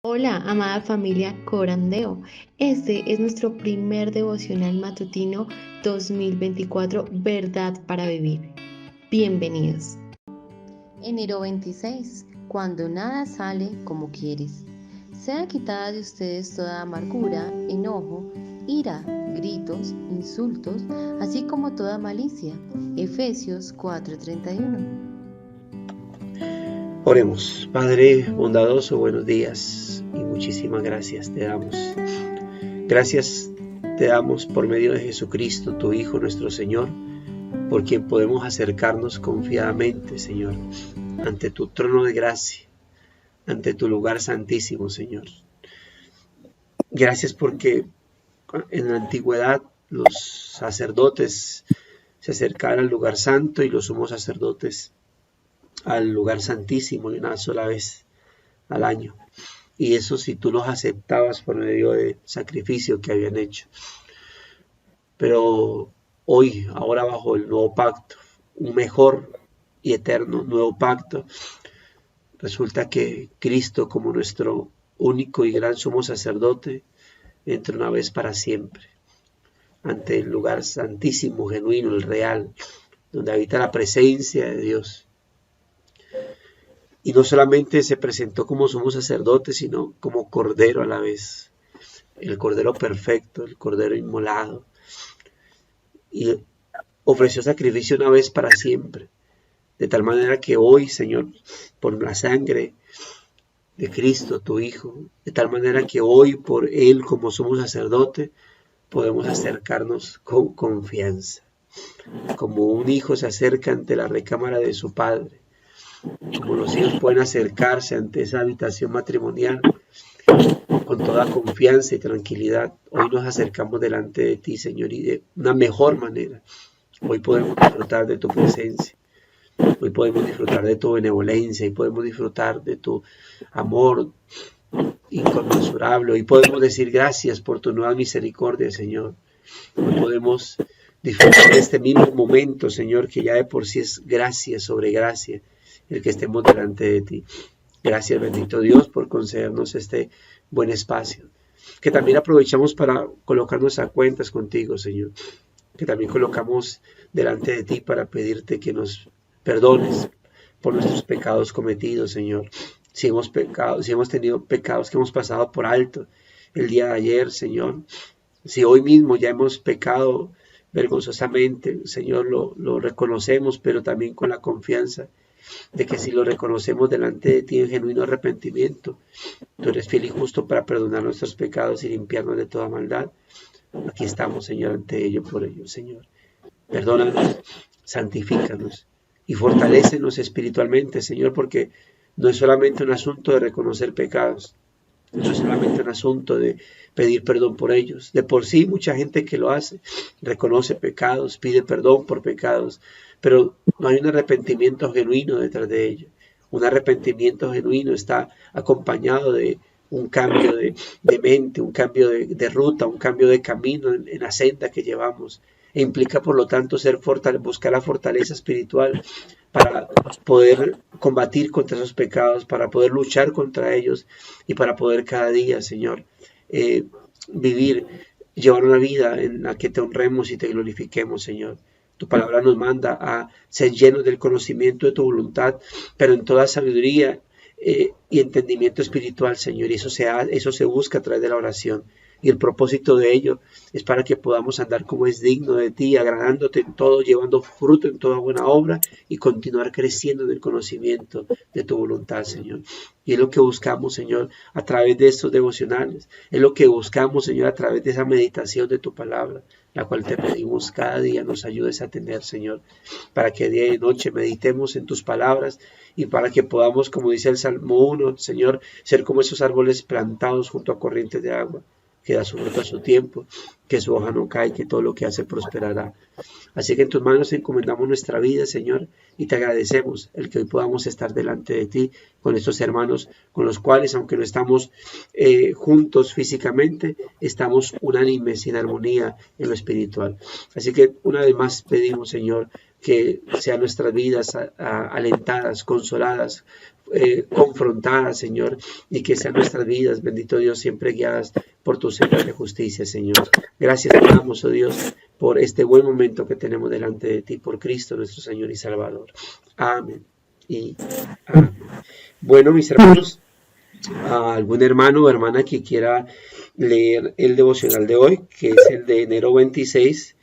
Hola, amada familia Corandeo. Este es nuestro primer devocional matutino 2024, Verdad para Vivir. Bienvenidos. Enero 26. Cuando nada sale como quieres. Sea quitada de ustedes toda amargura, enojo, ira, gritos, insultos, así como toda malicia. Efesios 4:31. Oremos. Padre bondadoso, buenos días y muchísimas gracias te damos. Gracias te damos por medio de Jesucristo, tu Hijo, nuestro Señor, por quien podemos acercarnos confiadamente, Señor, ante tu trono de gracia, ante tu lugar santísimo, Señor. Gracias porque en la antigüedad los sacerdotes se acercaban al lugar santo y los sumos sacerdotes al lugar santísimo de una sola vez al año. Y eso si tú los aceptabas por medio de sacrificio que habían hecho. Pero hoy, ahora bajo el nuevo pacto, un mejor y eterno nuevo pacto, resulta que Cristo, como nuestro único y gran sumo sacerdote, entra una vez para siempre ante el lugar santísimo, genuino, el real, donde habita la presencia de Dios. Y no solamente se presentó como sumo sacerdote, sino como cordero a la vez, el cordero perfecto, el cordero inmolado, y ofreció sacrificio una vez para siempre, de tal manera que hoy, Señor, por la sangre de Cristo, tu Hijo, de tal manera que hoy por Él como sumo sacerdote, podemos acercarnos con confianza, como un hijo se acerca ante la recámara de su padre, como los hijos pueden acercarse ante esa habitación matrimonial con toda confianza y tranquilidad. Hoy nos acercamos delante de ti, Señor, y de una mejor manera. Hoy podemos disfrutar de tu presencia. Hoy podemos disfrutar de tu benevolencia y podemos disfrutar de tu amor inconmensurable. Hoy podemos decir gracias por tu nueva misericordia, Señor. Hoy podemos disfrutar de este mismo momento, Señor, que ya de por sí es gracia sobre gracia, el que estemos delante de ti. Gracias, bendito Dios, por concedernos este buen espacio, que también aprovechamos para colocarnos a cuentas contigo, Señor, que también colocamos delante de ti para pedirte que nos perdones por nuestros pecados cometidos, Señor. Si hemos pecado, si hemos tenido pecados que hemos pasado por alto el día de ayer, Señor, si hoy mismo ya hemos pecado vergonzosamente, Señor, lo reconocemos, pero también con la confianza de que si lo reconocemos delante de ti en genuino arrepentimiento, tú eres fiel y justo para perdonar nuestros pecados y limpiarnos de toda maldad. Aquí estamos, Señor, ante ello, por ello, Señor. Perdónanos, santifícanos y fortalécenos espiritualmente, Señor, porque no es solamente un asunto de reconocer pecados, no es solamente un asunto de pedir perdón por ellos. De por sí, mucha gente que lo hace, reconoce pecados, pide perdón por pecados, pero no hay un arrepentimiento genuino detrás de ello. Un arrepentimiento genuino está acompañado de un cambio de mente, un cambio de ruta, un cambio de camino en la senda que llevamos. E implica, por lo tanto, buscar la fortaleza espiritual para poder combatir contra esos pecados, para poder luchar contra ellos y para poder cada día, Señor, vivir, llevar una vida en la que te honremos y te glorifiquemos, Señor. Tu palabra nos manda a ser llenos del conocimiento de tu voluntad, pero en toda sabiduría y entendimiento espiritual, Señor. Y eso se busca a través de la oración. Y el propósito de ello es para que podamos andar como es digno de ti, agradándote en todo, llevando fruto en toda buena obra y continuar creciendo en el conocimiento de tu voluntad, Señor. Y es lo que buscamos, Señor, a través de estos devocionales. Es lo que buscamos, Señor, a través de esa meditación de tu palabra, la cual te pedimos cada día nos ayudes a tener, Señor, para que día y noche meditemos en tus palabras y para que podamos, como dice el Salmo 1, Señor, ser como esos árboles plantados junto a corrientes de agua, que da su fruto a su tiempo, que su hoja no cae, que todo lo que hace prosperará. Así que en tus manos encomendamos nuestra vida, Señor, y te agradecemos el que hoy podamos estar delante de ti con estos hermanos con los cuales, aunque no estamos juntos físicamente, estamos unánimes y en armonía en lo espiritual. Así que una vez más pedimos, Señor, que sean nuestras vidas alentadas, consoladas, confrontadas, Señor, y que sean nuestras vidas, bendito Dios, siempre guiadas por tu senda de justicia, Señor. Gracias te damos, oh Dios, por este buen momento que tenemos delante de ti, por Cristo nuestro Señor y Salvador. Amén y amén. Bueno, mis hermanos, algún hermano o hermana que quiera leer el devocional de hoy, que es el de enero 26,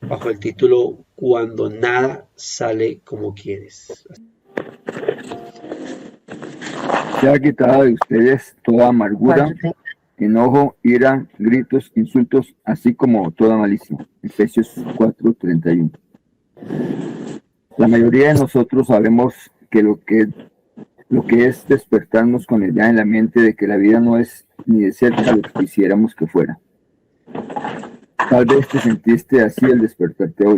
bajo el título Cuando nada sale como quieres. Sea quitada de ustedes toda amargura, enojo, ira, gritos, insultos, así como toda malicia. Efesios 4:31. La mayoría de nosotros sabemos que lo que es despertarnos con la idea en la mente de que la vida no es ni de cerca lo que quisiéramos que fuera. Tal vez te sentiste así al despertarte hoy.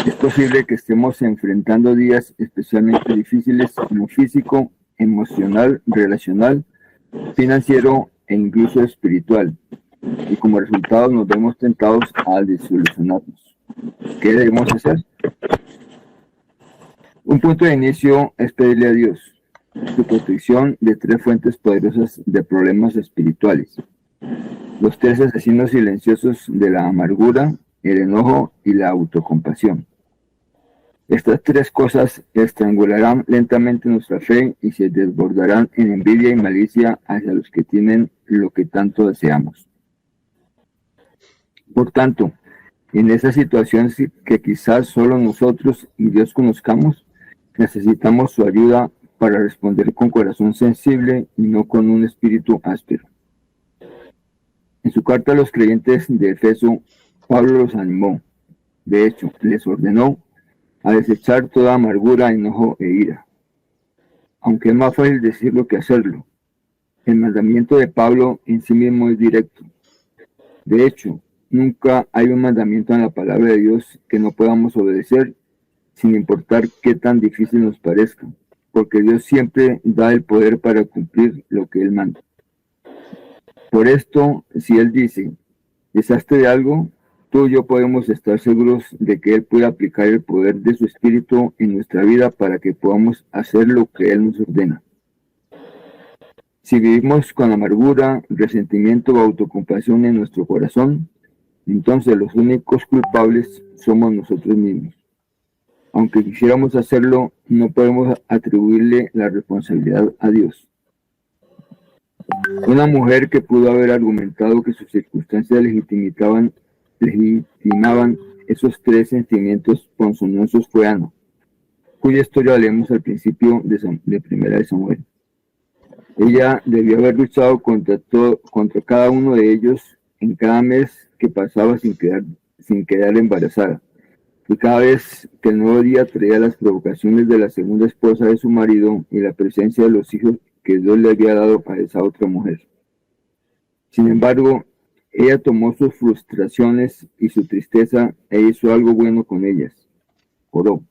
Es posible que estemos enfrentando días especialmente difíciles como físico, emocional, relacional, financiero e incluso espiritual. Y como resultado nos vemos tentados a desilusionarnos. ¿Qué debemos hacer? Un punto de inicio es pedirle a Dios su protección de 3 fuentes poderosas de problemas espirituales. Los 3 asesinos silenciosos de la amargura, el enojo y la autocompasión. Estas 3 cosas estrangularán lentamente nuestra fe y se desbordarán en envidia y malicia hacia los que tienen lo que tanto deseamos. Por tanto, en esa situación que quizás solo nosotros y Dios conozcamos, necesitamos su ayuda para responder con corazón sensible y no con un espíritu áspero. En su carta a los creyentes de Efeso, Pablo los animó. De hecho, les ordenó a desechar toda amargura, enojo e ira. Aunque es más fácil decirlo que hacerlo, el mandamiento de Pablo en sí mismo es directo. De hecho, nunca hay un mandamiento en la palabra de Dios que no podamos obedecer, sin importar qué tan difícil nos parezca, porque Dios siempre da el poder para cumplir lo que Él manda. Por esto, si Él dice, deshazte de algo, tú y yo podemos estar seguros de que Él puede aplicar el poder de su Espíritu en nuestra vida para que podamos hacer lo que Él nos ordena. Si vivimos con amargura, resentimiento o autocompasión en nuestro corazón, entonces los únicos culpables somos nosotros mismos. Aunque quisiéramos hacerlo, no podemos atribuirle la responsabilidad a Dios. Una mujer que pudo haber argumentado que sus circunstancias legitimaban esos 3 sentimientos ponzoñosos fue Ana, cuya historia leemos al principio de Primera de Samuel. Ella debió haber luchado contra cada uno de ellos en cada mes que pasaba sin quedar embarazada. Y cada vez que el nuevo día traía las provocaciones de la segunda esposa de su marido y la presencia de los hijos que Dios le había dado a esa otra mujer. Sin embargo, ella tomó sus frustraciones y su tristeza e hizo algo bueno con ellas. Oró.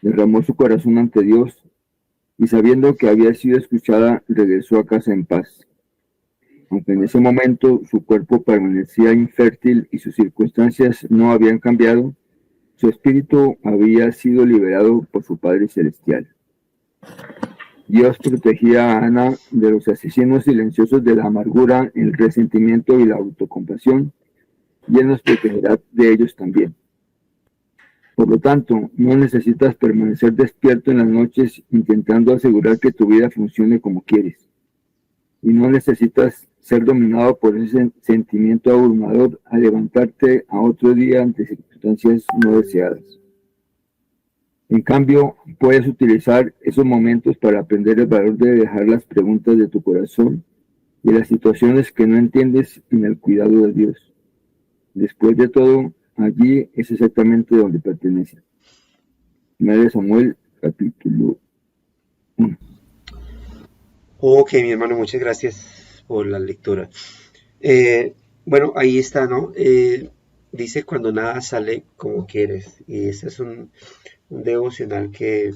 Derramó su corazón ante Dios y sabiendo que había sido escuchada, regresó a casa en paz. Aunque en ese momento su cuerpo permanecía infértil y sus circunstancias no habían cambiado, su espíritu había sido liberado por su Padre Celestial. Dios protegía a Ana de los asesinos silenciosos de la amargura, el resentimiento y la autocompasión, y Él nos protegerá de ellos también. Por lo tanto, no necesitas permanecer despierto en las noches intentando asegurar que tu vida funcione como quieres. Y no necesitas ser dominado por ese sentimiento abrumador al levantarte a otro día ante circunstancias no deseadas. En cambio, puedes utilizar esos momentos para aprender el valor de dejar las preguntas de tu corazón y las situaciones que no entiendes en el cuidado de Dios. Después de todo, allí es exactamente donde pertenece. 1 Samuel, capítulo 1. Ok, mi hermano, muchas gracias por la lectura. Bueno, ahí está, ¿no? Dice cuando nada sale como quieres. Y este es un devocional que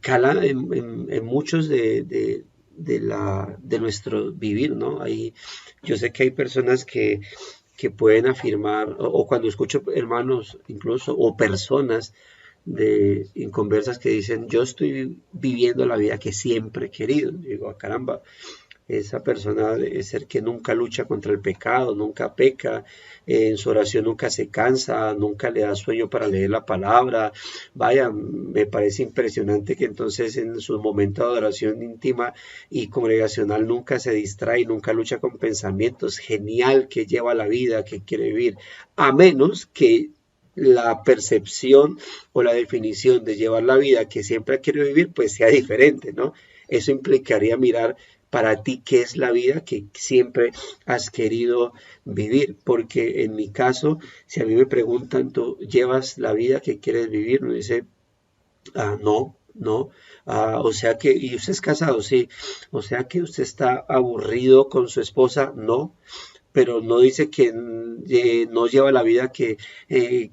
cala en muchos de nuestro vivir, ¿no? Yo sé que hay personas que que pueden afirmar, o cuando escucho hermanos incluso, o personas en conversas que dicen, yo estoy viviendo la vida que siempre he querido. Digo, "Ah, caramba, esa persona debe ser que nunca lucha contra el pecado, nunca peca, en su oración nunca se cansa, nunca le da sueño para leer la palabra". Vaya, me parece impresionante que entonces en su momento de adoración íntima y congregacional nunca se distrae, nunca lucha con pensamientos. Genial que lleva la vida que quiere vivir, a menos que la percepción o la definición de llevar la vida que siempre quiere vivir pues sea diferente, ¿no? Eso implicaría mirar para ti qué es la vida que siempre has querido vivir, porque en mi caso, si a mí me preguntan, ¿tú llevas la vida que quieres vivir? Me dice, no, no. O sea que, ¿y usted es casado? Sí. O sea que usted está aburrido con su esposa, no. Pero no dice que no lleva la vida que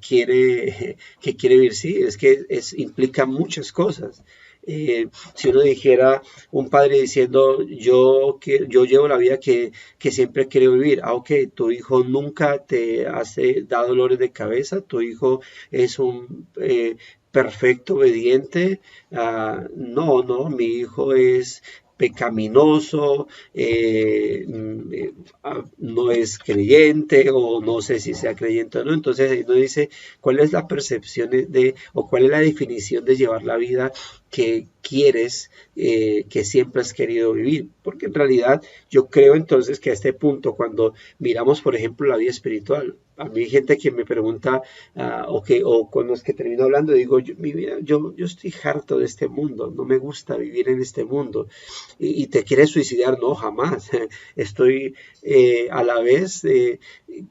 quiere vivir. Sí, es que implica muchas cosas. Si uno dijera, un padre diciendo, yo llevo la vida que siempre quiero vivir. Ok, tu hijo nunca te hace da dolores de cabeza, tu hijo es un perfecto obediente. No, mi hijo es pecaminoso, no es creyente, o no sé si sea creyente o no. Entonces uno dice, ¿cuál es la percepción o cuál es la definición de llevar la vida que quieres, que siempre has querido vivir? Porque en realidad yo creo entonces que a este punto, cuando miramos por ejemplo la vida espiritual, a mí hay gente que me pregunta, o con los que termino hablando, digo, yo estoy harto de este mundo, no me gusta vivir en este mundo, y te quieres suicidar. No, jamás. Estoy a la vez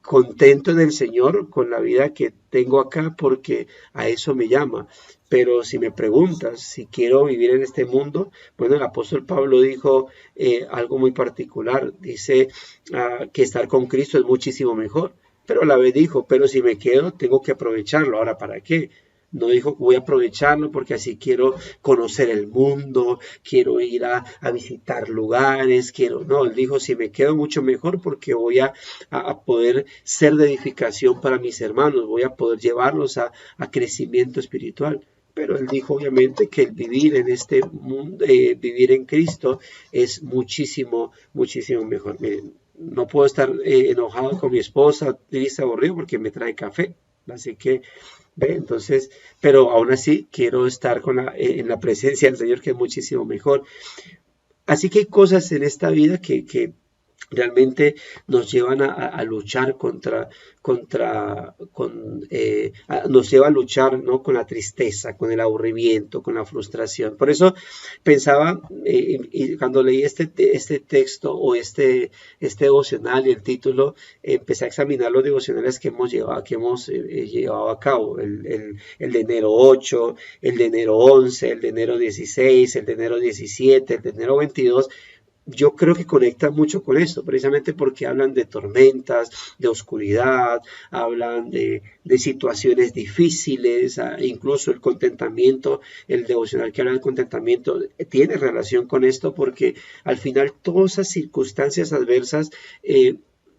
contento en el Señor con la vida que tengo acá, porque a eso me llama. Pero si me preguntas si quiero vivir en este mundo, bueno, el apóstol Pablo dijo algo muy particular. Dice que estar con Cristo es muchísimo mejor, pero a la vez dijo, pero si me quedo, tengo que aprovecharlo. Ahora, ¿para qué? No dijo que voy a aprovecharlo porque así quiero conocer el mundo, quiero ir a visitar lugares, no, él dijo, si me quedo, mucho mejor, porque voy a poder ser de edificación para mis hermanos, voy a poder llevarlos a crecimiento espiritual. Pero él dijo obviamente que el vivir en este mundo, vivir en Cristo, es muchísimo, muchísimo mejor. Miren, no puedo estar enojado con mi esposa, triste, aburrido, porque me trae café. Así que, entonces, pero aún así quiero estar en la presencia del Señor, que es muchísimo mejor. Así que hay cosas en esta vida que realmente nos llevan a luchar nos lleva a luchar, ¿no?, con la tristeza, con el aburrimiento, con la frustración. Por eso pensaba, y cuando leí este texto o este devocional y el título, empecé a examinar los devocionales que hemos llevado a cabo, el de enero 8, el de enero 11, el de enero 16, el de enero 17, el de enero 22. Yo creo que conecta mucho con esto, precisamente porque hablan de tormentas, de oscuridad, hablan de situaciones difíciles, incluso el contentamiento, el devocional que habla del contentamiento tiene relación con esto, porque al final todas esas circunstancias adversas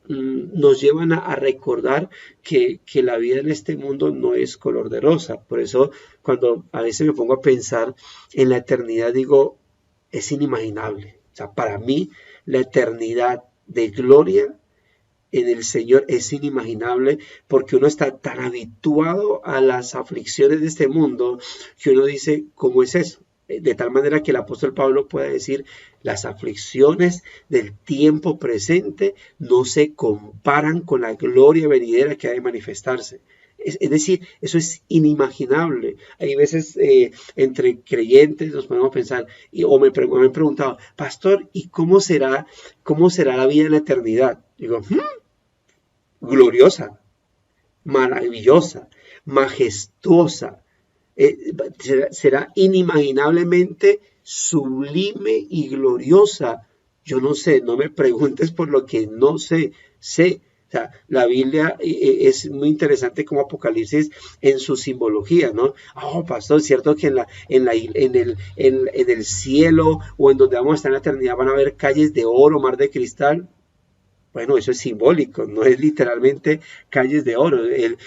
nos llevan a recordar que la vida en este mundo no es color de rosa. Por eso cuando a veces me pongo a pensar en la eternidad, digo, es inimaginable. O sea, para mí la eternidad de gloria en el Señor es inimaginable, porque uno está tan habituado a las aflicciones de este mundo que uno dice, ¿cómo es eso? De tal manera que el apóstol Pablo puede decir, las aflicciones del tiempo presente no se comparan con la gloria venidera que ha de manifestarse. Es decir, eso es inimaginable. Hay veces entre creyentes nos podemos pensar, o me han preguntado, pastor, ¿y cómo será la vida en la eternidad? Digo, gloriosa, maravillosa, majestuosa. Será inimaginablemente sublime y gloriosa. Yo no sé, no me preguntes por lo que no sé. O sea, la Biblia es muy interesante como Apocalipsis en su simbología, ¿no? Pastor, es cierto que en el cielo, o en donde vamos a estar en la eternidad, van a haber calles de oro, mar de cristal. Bueno, eso es simbólico, no es literalmente calles de oro.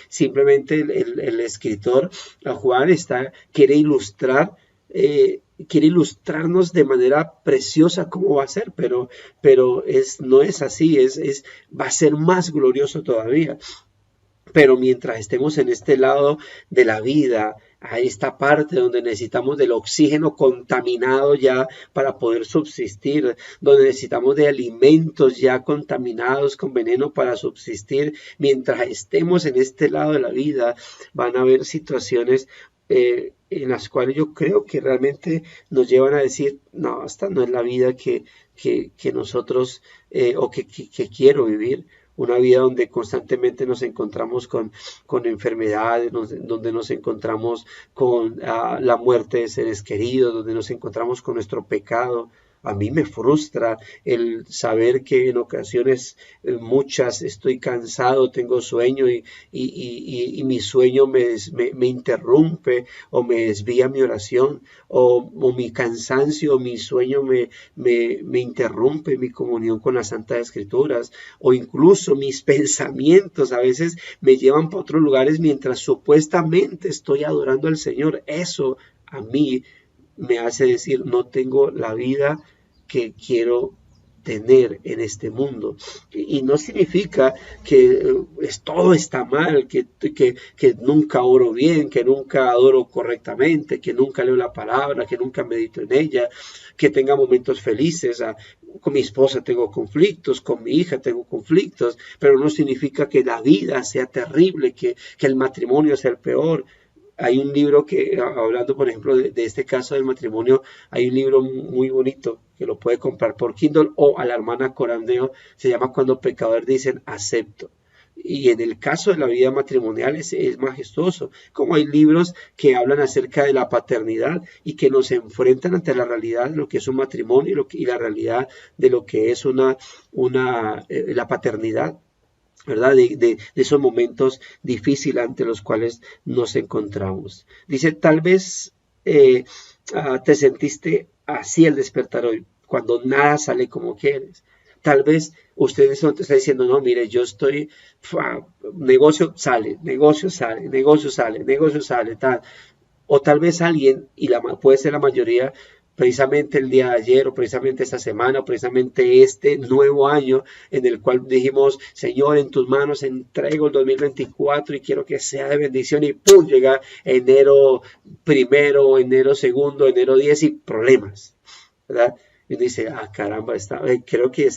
Simplemente el escritor Juan quiere ilustrar, quiere ilustrarnos de manera preciosa cómo va a ser, pero no es así, va a ser más glorioso todavía. Pero mientras estemos en este lado de la vida, a esta parte donde necesitamos del oxígeno contaminado ya para poder subsistir, donde necesitamos de alimentos ya contaminados con veneno para subsistir, mientras estemos en este lado de la vida, van a haber situaciones en las cuales yo creo que realmente nos llevan a decir, no, esta no es la vida que nosotros o que quiero vivir. Una vida donde constantemente nos encontramos con enfermedades, donde nos encontramos con la muerte de seres queridos, donde nos encontramos con nuestro pecado. A mí me frustra el saber que en ocasiones muchas estoy cansado, tengo sueño y mi sueño me interrumpe o me desvía mi oración o mi cansancio, mi sueño me interrumpe mi comunión con las Santas Escrituras o incluso mis pensamientos a veces me llevan para otros lugares mientras supuestamente estoy adorando al Señor. Eso a mí me hace decir, no tengo la vida que quiero tener en este mundo. Y no significa que todo está mal, que nunca oro bien, que nunca adoro correctamente, que nunca leo la palabra, que nunca medito en ella, que tenga momentos felices. Con mi esposa tengo conflictos, con mi hija tengo conflictos, pero no significa que la vida sea terrible, que el matrimonio sea el peor. Hay un libro que, hablando por ejemplo de este caso del matrimonio, hay un libro muy bonito que lo puede comprar por Kindle o a la hermana Corandeo, se llama Cuando pecadores dicen acepto. Y en el caso de la vida matrimonial es majestuoso, como hay libros que hablan acerca de la paternidad y que nos enfrentan ante la realidad de lo que es un matrimonio y la realidad de lo que es la paternidad, ¿verdad? De esos momentos difíciles ante los cuales nos encontramos. Dice, tal vez te sentiste así al despertar hoy, cuando nada sale como quieres. Tal vez usted te está diciendo, no, mire, yo estoy, negocio sale, tal. O tal vez alguien, puede ser la mayoría, precisamente el día de ayer o precisamente esta semana o precisamente este nuevo año en el cual dijimos, Señor, en tus manos entrego el 2024 y quiero que sea de bendición y ¡pum! Llega enero 1, enero 2, enero 10 y problemas, ¿verdad? Y dice, caramba, creo que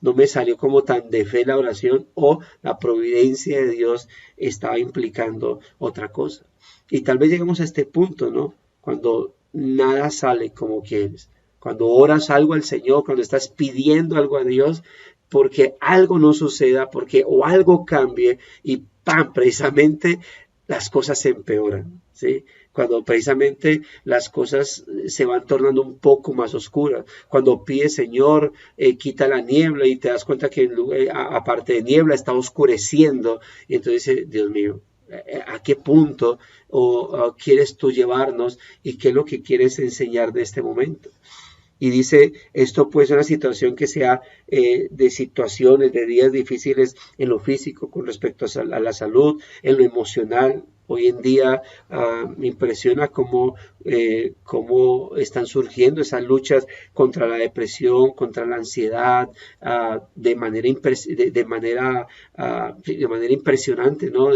no me salió como tan de fe la oración o la providencia de Dios estaba implicando otra cosa. Y tal vez lleguemos a este punto, ¿no? Cuando nada sale como quieres. Cuando oras algo al Señor, cuando estás pidiendo algo a Dios, porque algo no suceda, o algo cambie y ¡pam! Precisamente las cosas se empeoran, ¿sí? Cuando precisamente las cosas se van tornando un poco más oscuras. Cuando pides, Señor, quita la niebla y te das cuenta que aparte de niebla está oscureciendo. Y entonces, Dios mío, ¿a qué punto quieres tú llevarnos y qué es lo que quieres enseñar de este momento? Y dice, esto puede ser una situación que sea de situaciones, de días difíciles en lo físico con respecto a la salud, en lo emocional. Hoy en día me impresiona cómo están surgiendo esas luchas contra la depresión, contra la ansiedad, de manera impresionante, ¿no?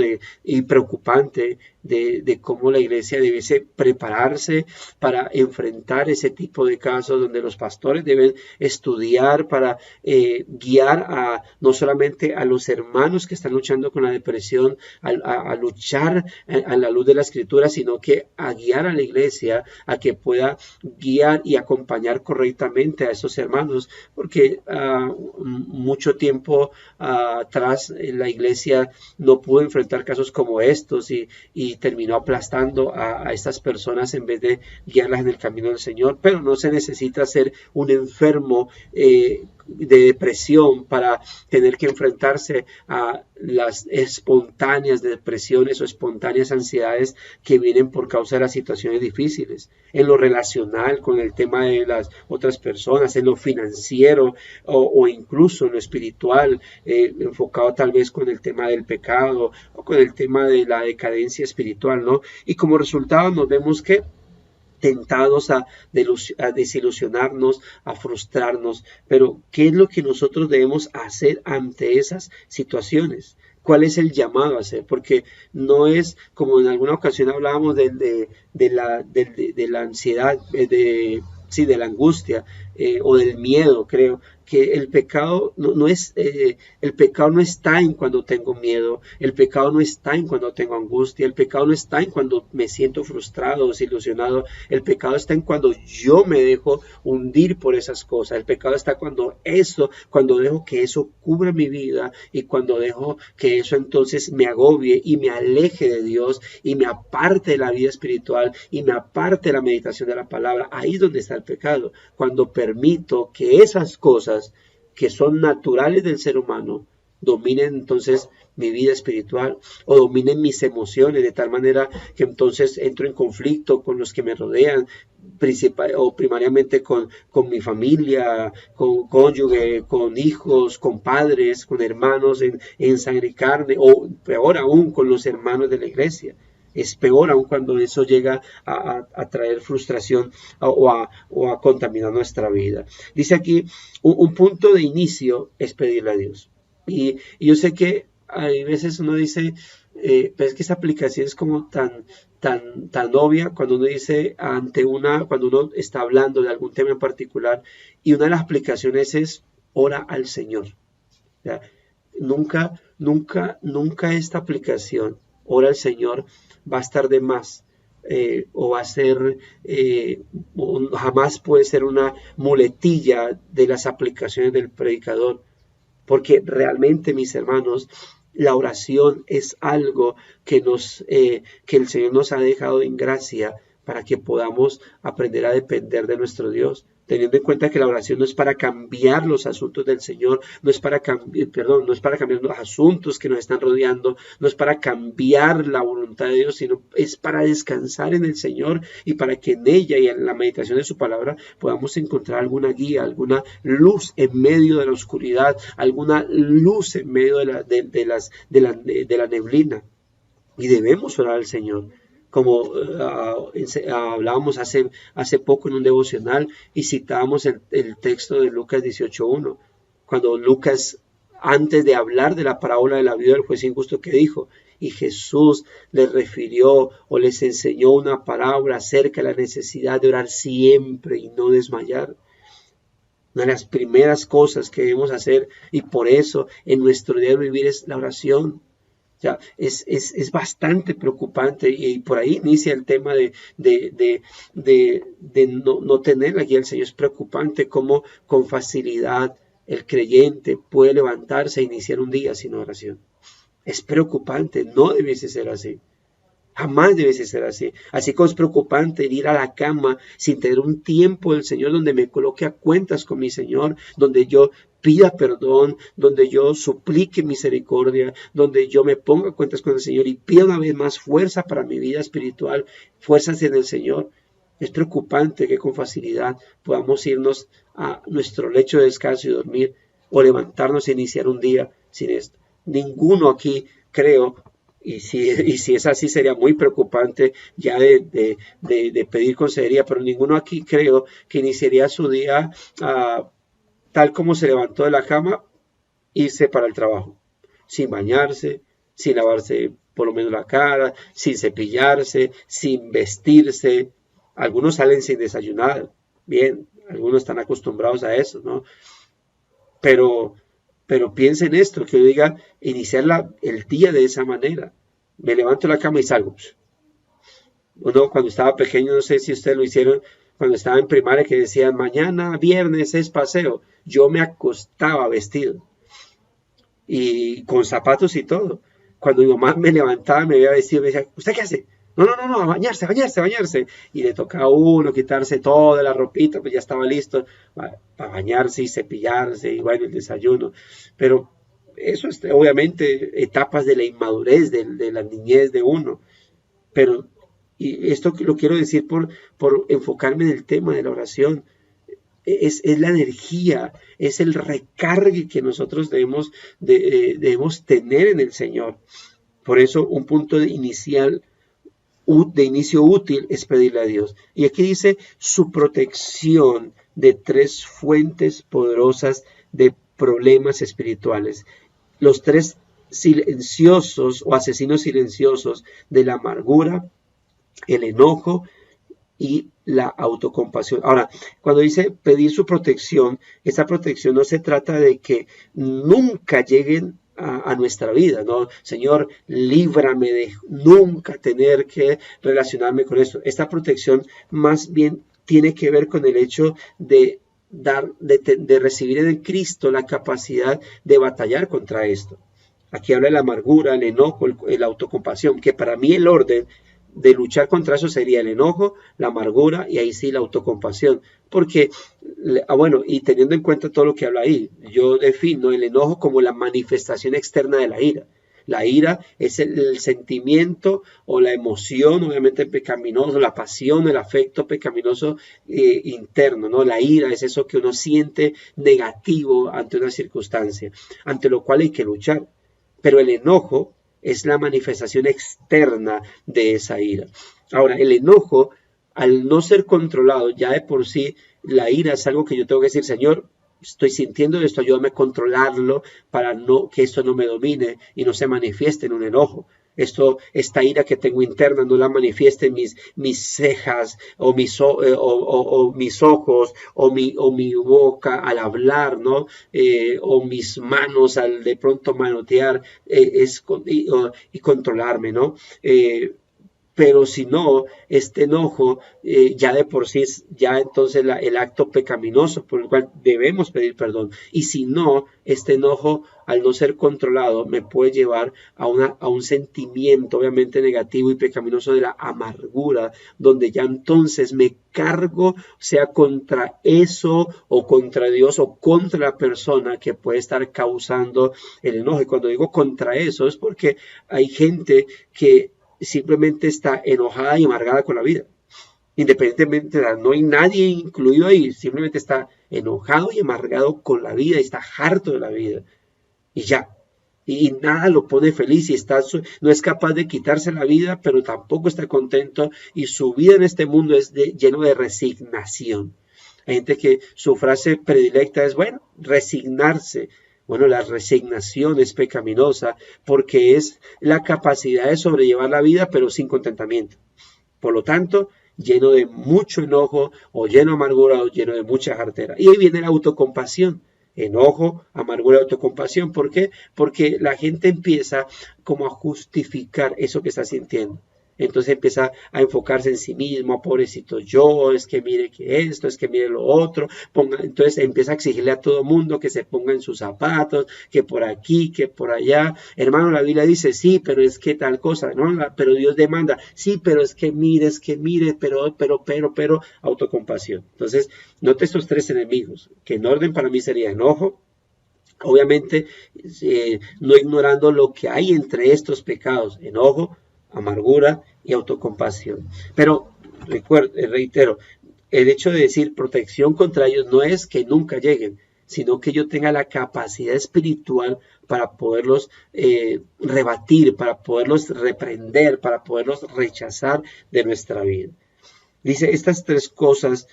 Y preocupante de cómo la iglesia debiese prepararse para enfrentar ese tipo de casos donde los pastores deben estudiar para guiar no solamente a los hermanos que están luchando con la depresión, a luchar a la luz de la Escritura, sino que a guiar a la iglesia a que pueda guiar y acompañar correctamente a esos hermanos, porque mucho tiempo atrás la iglesia no pudo enfrentar casos como estos y terminó aplastando a estas personas en vez de guiarlas en el camino del Señor. Pero no se necesita ser un enfermo de depresión, para tener que enfrentarse a las espontáneas depresiones o espontáneas ansiedades que vienen por causa de las situaciones difíciles, en lo relacional con el tema de las otras personas, en lo financiero o incluso en lo espiritual, enfocado tal vez con el tema del pecado o con el tema de la decadencia espiritual, ¿no? Y como resultado nos vemos que tentados a desilusionarnos, a frustrarnos. Pero, ¿qué es lo que nosotros debemos hacer ante esas situaciones? ¿Cuál es el llamado a hacer? Porque no es, como en alguna ocasión hablábamos de la ansiedad, de la angustia o del miedo, creo, que el pecado el pecado no está en cuando tengo miedo, el pecado no está en cuando tengo angustia, el pecado no está en cuando me siento frustrado o desilusionado, el pecado está en cuando yo me dejo hundir por esas cosas, el pecado está cuando dejo que eso cubra mi vida y cuando dejo que eso entonces me agobie y me aleje de Dios y me aparte de la vida espiritual y me aparte de la meditación de la palabra. Ahí es donde está el pecado, cuando permito que esas cosas que son naturales del ser humano dominen entonces mi vida espiritual o dominen mis emociones de tal manera que entonces entro en conflicto con los que me rodean, primariamente con mi familia, con cónyuge, con hijos, con padres, con hermanos en sangre y carne, o peor aún con los hermanos de la iglesia. Es peor aún cuando eso llega a traer frustración o a contaminar nuestra vida. Dice aquí, un punto de inicio es pedirle a Dios. Y yo sé que hay veces uno dice, pero es que esta aplicación es como tan obvia cuando uno dice cuando uno está hablando de algún tema en particular, y una de las aplicaciones es ora al Señor. ¿Ya? Nunca esta aplicación, ora al Señor, va a estar de más, o va a ser, jamás puede ser una muletilla de las aplicaciones del predicador, porque realmente, mis hermanos, la oración es algo que el Señor nos ha dejado en gracia para que podamos aprender a depender de nuestro Dios. Teniendo en cuenta que la oración no es para cambiar los asuntos del Señor, no es para cambiar los asuntos que nos están rodeando, no es para cambiar la voluntad de Dios, sino es para descansar en el Señor y para que en ella y en la meditación de su palabra podamos encontrar alguna guía, alguna luz en medio de la oscuridad, alguna luz en medio de la neblina. Y debemos orar al Señor. Como hablábamos hace poco en un devocional y citábamos el texto de Lucas 18:1, cuando Lucas, antes de hablar de la parábola de la viuda del juez injusto, que dijo, y Jesús les refirió o les enseñó una parábola acerca de la necesidad de orar siempre y no desmayar. Una de las primeras cosas que debemos hacer, y por eso en nuestro día de vivir, es la oración. O sea, es bastante preocupante, y por ahí inicia el tema de no tener la guía del Señor. Es preocupante cómo con facilidad el creyente puede levantarse e iniciar un día sin oración. Es preocupante, no debiese ser así. Jamás debe ser así. Así como es preocupante ir a la cama sin tener un tiempo del Señor donde me coloque a cuentas con mi Señor, donde yo pida perdón, donde yo suplique misericordia, donde yo me ponga a cuentas con el Señor y pida una vez más fuerza para mi vida espiritual, fuerzas en el Señor. Es preocupante que con facilidad podamos irnos a nuestro lecho de descanso y dormir, o levantarnos e iniciar un día sin esto. Ninguno aquí, creo, y si es así sería muy preocupante ya de pedir consejería, pero ninguno aquí creo que iniciaría su día tal como se levantó de la cama, irse para el trabajo, sin bañarse, sin lavarse por lo menos la cara, sin cepillarse, sin vestirse. Algunos salen sin desayunar, bien, algunos están acostumbrados a eso, ¿no? Pero piensen esto, que yo diga, iniciar el día de esa manera. Me levanto de la cama y salgo. Uno cuando estaba pequeño, no sé si ustedes lo hicieron, cuando estaba en primaria, que decían, mañana viernes es paseo. Yo me acostaba vestido y con zapatos y todo. Cuando mi mamá me levantaba, me veía vestido, me decía, ¿usted qué hace? No, a bañarse, a bañarse, a bañarse. Y le toca a uno quitarse toda la ropita, pues ya estaba listo para bañarse y cepillarse y bueno, el desayuno. Pero eso es obviamente etapas de la inmadurez, de la niñez de uno. Pero, y esto lo quiero decir por enfocarme en el tema de la oración. Es la energía, es el recargue que nosotros debemos tener en el Señor. Por eso un punto de inicio útil es pedirle a Dios. Y aquí dice su protección de 3 fuentes poderosas de problemas espirituales. Los 3 silenciosos o asesinos silenciosos de la amargura, el enojo y la autocompasión. Ahora, cuando dice pedir su protección, esa protección no se trata de que nunca lleguen a nuestra vida, ¿no? Señor, líbrame de nunca tener que relacionarme con esto. Esta protección más bien tiene que ver con el hecho de recibir en Cristo la capacidad de batallar contra esto. Aquí habla de la amargura, el enojo, la autocompasión, que para mí el orden de luchar contra eso sería el enojo, la amargura y ahí sí la autocompasión. Porque, bueno, y teniendo en cuenta todo lo que habla ahí, yo defino el enojo como la manifestación externa de la ira. La ira es el sentimiento o la emoción, obviamente pecaminoso, la pasión, el afecto pecaminoso interno, ¿no? La ira es eso que uno siente negativo ante una circunstancia, ante lo cual hay que luchar. Pero el enojo es la manifestación externa de esa ira. Ahora, el enojo, al no ser controlado, ya de por sí, la ira es algo que yo tengo que decir, Señor, estoy sintiendo esto, ayúdame a controlarlo para que esto no me domine y no se manifieste en un enojo. Esta ira que tengo interna no la manifieste en mis cejas o mis ojos o mi boca al hablar, ¿no? O mis manos al de pronto manotear y controlarme, ¿no? Pero si no, este enojo ya de por sí es ya entonces el acto pecaminoso por el cual debemos pedir perdón. Y si no, este enojo al no ser controlado me puede llevar a un sentimiento obviamente negativo y pecaminoso de la amargura, donde ya entonces me cargo, sea contra eso o contra Dios o contra la persona que puede estar causando el enojo. Y cuando digo contra eso es porque hay gente que simplemente está enojada y amargada con la vida. Independientemente, no hay nadie incluido ahí, simplemente está enojado y amargado con la vida, y está harto de la vida. Y ya. Y nada lo pone feliz y no es capaz de quitarse la vida, pero tampoco está contento y su vida en este mundo es lleno de resignación. Hay gente que su frase predilecta es, bueno, resignarse. Bueno, la resignación es pecaminosa porque es la capacidad de sobrellevar la vida pero sin contentamiento. Por lo tanto, lleno de mucho enojo o lleno de amargura o lleno de mucha jartera. Y ahí viene la autocompasión. Enojo, amargura, autocompasión. ¿Por qué? Porque la gente empieza como a justificar eso que está sintiendo. Entonces empieza a enfocarse en sí mismo, pobrecito yo, es que mire que esto, es que mire lo otro, entonces empieza a exigirle a todo mundo que se ponga en sus zapatos, que por aquí, que por allá. Hermano, la Biblia dice, sí, pero es que tal cosa, ¿no? Pero Dios demanda, sí, pero es que mire, pero, autocompasión. Entonces, note estos 3 enemigos, que en orden para mí sería enojo, obviamente no ignorando lo que hay entre estos pecados, enojo, amargura y autocompasión. Pero reitero, el hecho de decir protección contra ellos no es que nunca lleguen, sino que yo tenga la capacidad espiritual para poderlos rebatir, para poderlos reprender, para poderlos rechazar de nuestra vida. Dice, estas 3 cosas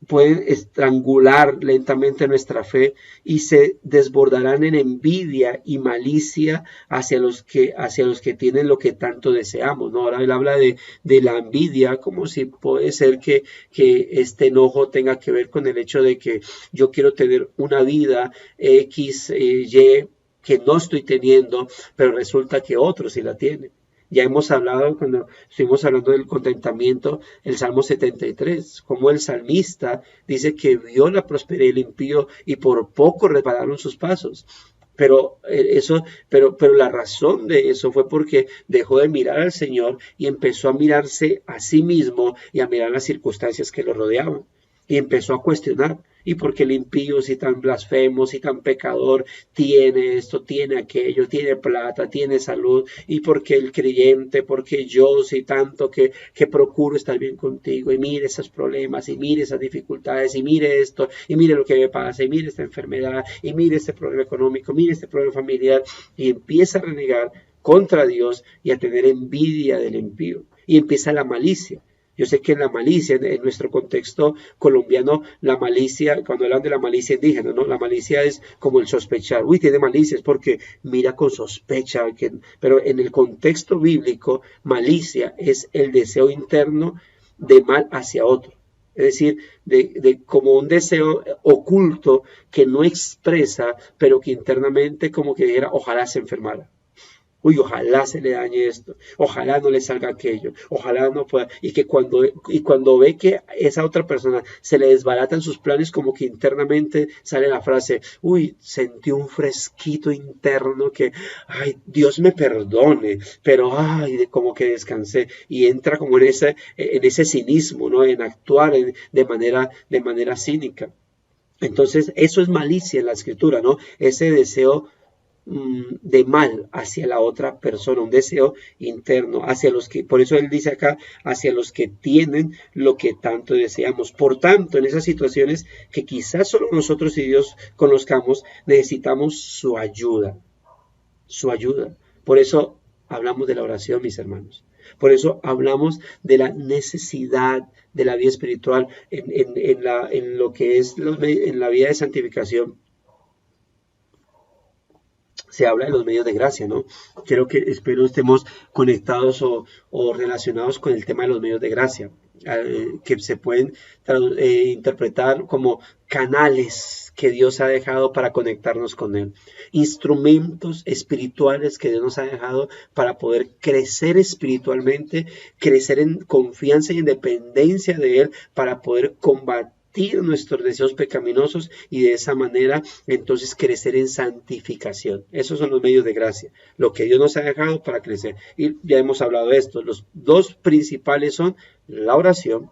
pueden estrangular lentamente nuestra fe y se desbordarán en envidia y malicia hacia los que tienen lo que tanto deseamos, ¿no? Ahora él habla de la envidia, como si puede ser que este enojo tenga que ver con el hecho de que yo quiero tener una vida X, Y, que no estoy teniendo, pero resulta que otros sí la tienen. Ya hemos hablado, cuando estuvimos hablando del contentamiento, el Salmo 73, como el salmista dice que vio la prosperidad del impío y por poco resbalaron sus pasos. Pero la razón de eso fue porque dejó de mirar al Señor y empezó a mirarse a sí mismo y a mirar las circunstancias que lo rodeaban. Y empezó a cuestionar, ¿y por qué el impío, si tan blasfemo, si tan pecador, tiene esto, tiene aquello, tiene plata, tiene salud? ¿Y por qué el creyente, por qué yo, si tanto que procuro estar bien contigo? Y mire esos problemas, y mire esas dificultades, y mire esto, y mire lo que me pasa, y mire esta enfermedad, y mire este problema económico, mire este problema familiar, y empieza a renegar contra Dios y a tener envidia del impío. Y empieza la malicia. Yo sé que la malicia, en nuestro contexto colombiano, la malicia, cuando hablan de la malicia indígena, ¿no? La malicia es como el sospechar. Uy, tiene malicia, es porque mira con sospecha. Pero en el contexto bíblico, malicia es el deseo interno de mal hacia otro. Es decir, de como un deseo oculto que no expresa, pero que internamente como que dijera, ojalá se enfermara. Uy, ojalá se le dañe esto, ojalá no le salga aquello, ojalá no pueda, y cuando ve que esa otra persona se le desbaratan sus planes, como que internamente sale la frase, uy, sentí un fresquito interno que, ay, Dios me perdone, pero ay, como que descansé, y entra como en ese cinismo, ¿no? En actuar de manera cínica. Entonces, eso es malicia en la escritura, ¿no? Ese deseo de mal hacia la otra persona, un deseo interno hacia los que, por eso él dice acá, hacia los que tienen lo que tanto deseamos. Por tanto, en esas situaciones que quizás solo nosotros y Dios conozcamos, necesitamos su ayuda, su ayuda. Por eso hablamos de la oración, mis hermanos. Por eso hablamos de la necesidad de la vida espiritual en lo que es en la vida de santificación. Se habla de los medios de gracia, ¿no? Espero estemos conectados o relacionados con el tema de los medios de gracia, que se pueden interpretar como canales que Dios ha dejado para conectarnos con Él, instrumentos espirituales que Dios nos ha dejado para poder crecer espiritualmente, crecer en confianza y en dependencia de Él, para poder combatir nuestros deseos pecaminosos y de esa manera entonces crecer en santificación. Esos son los medios de gracia, lo que Dios nos ha dejado para crecer. Y ya hemos hablado de esto. Los dos principales son la oración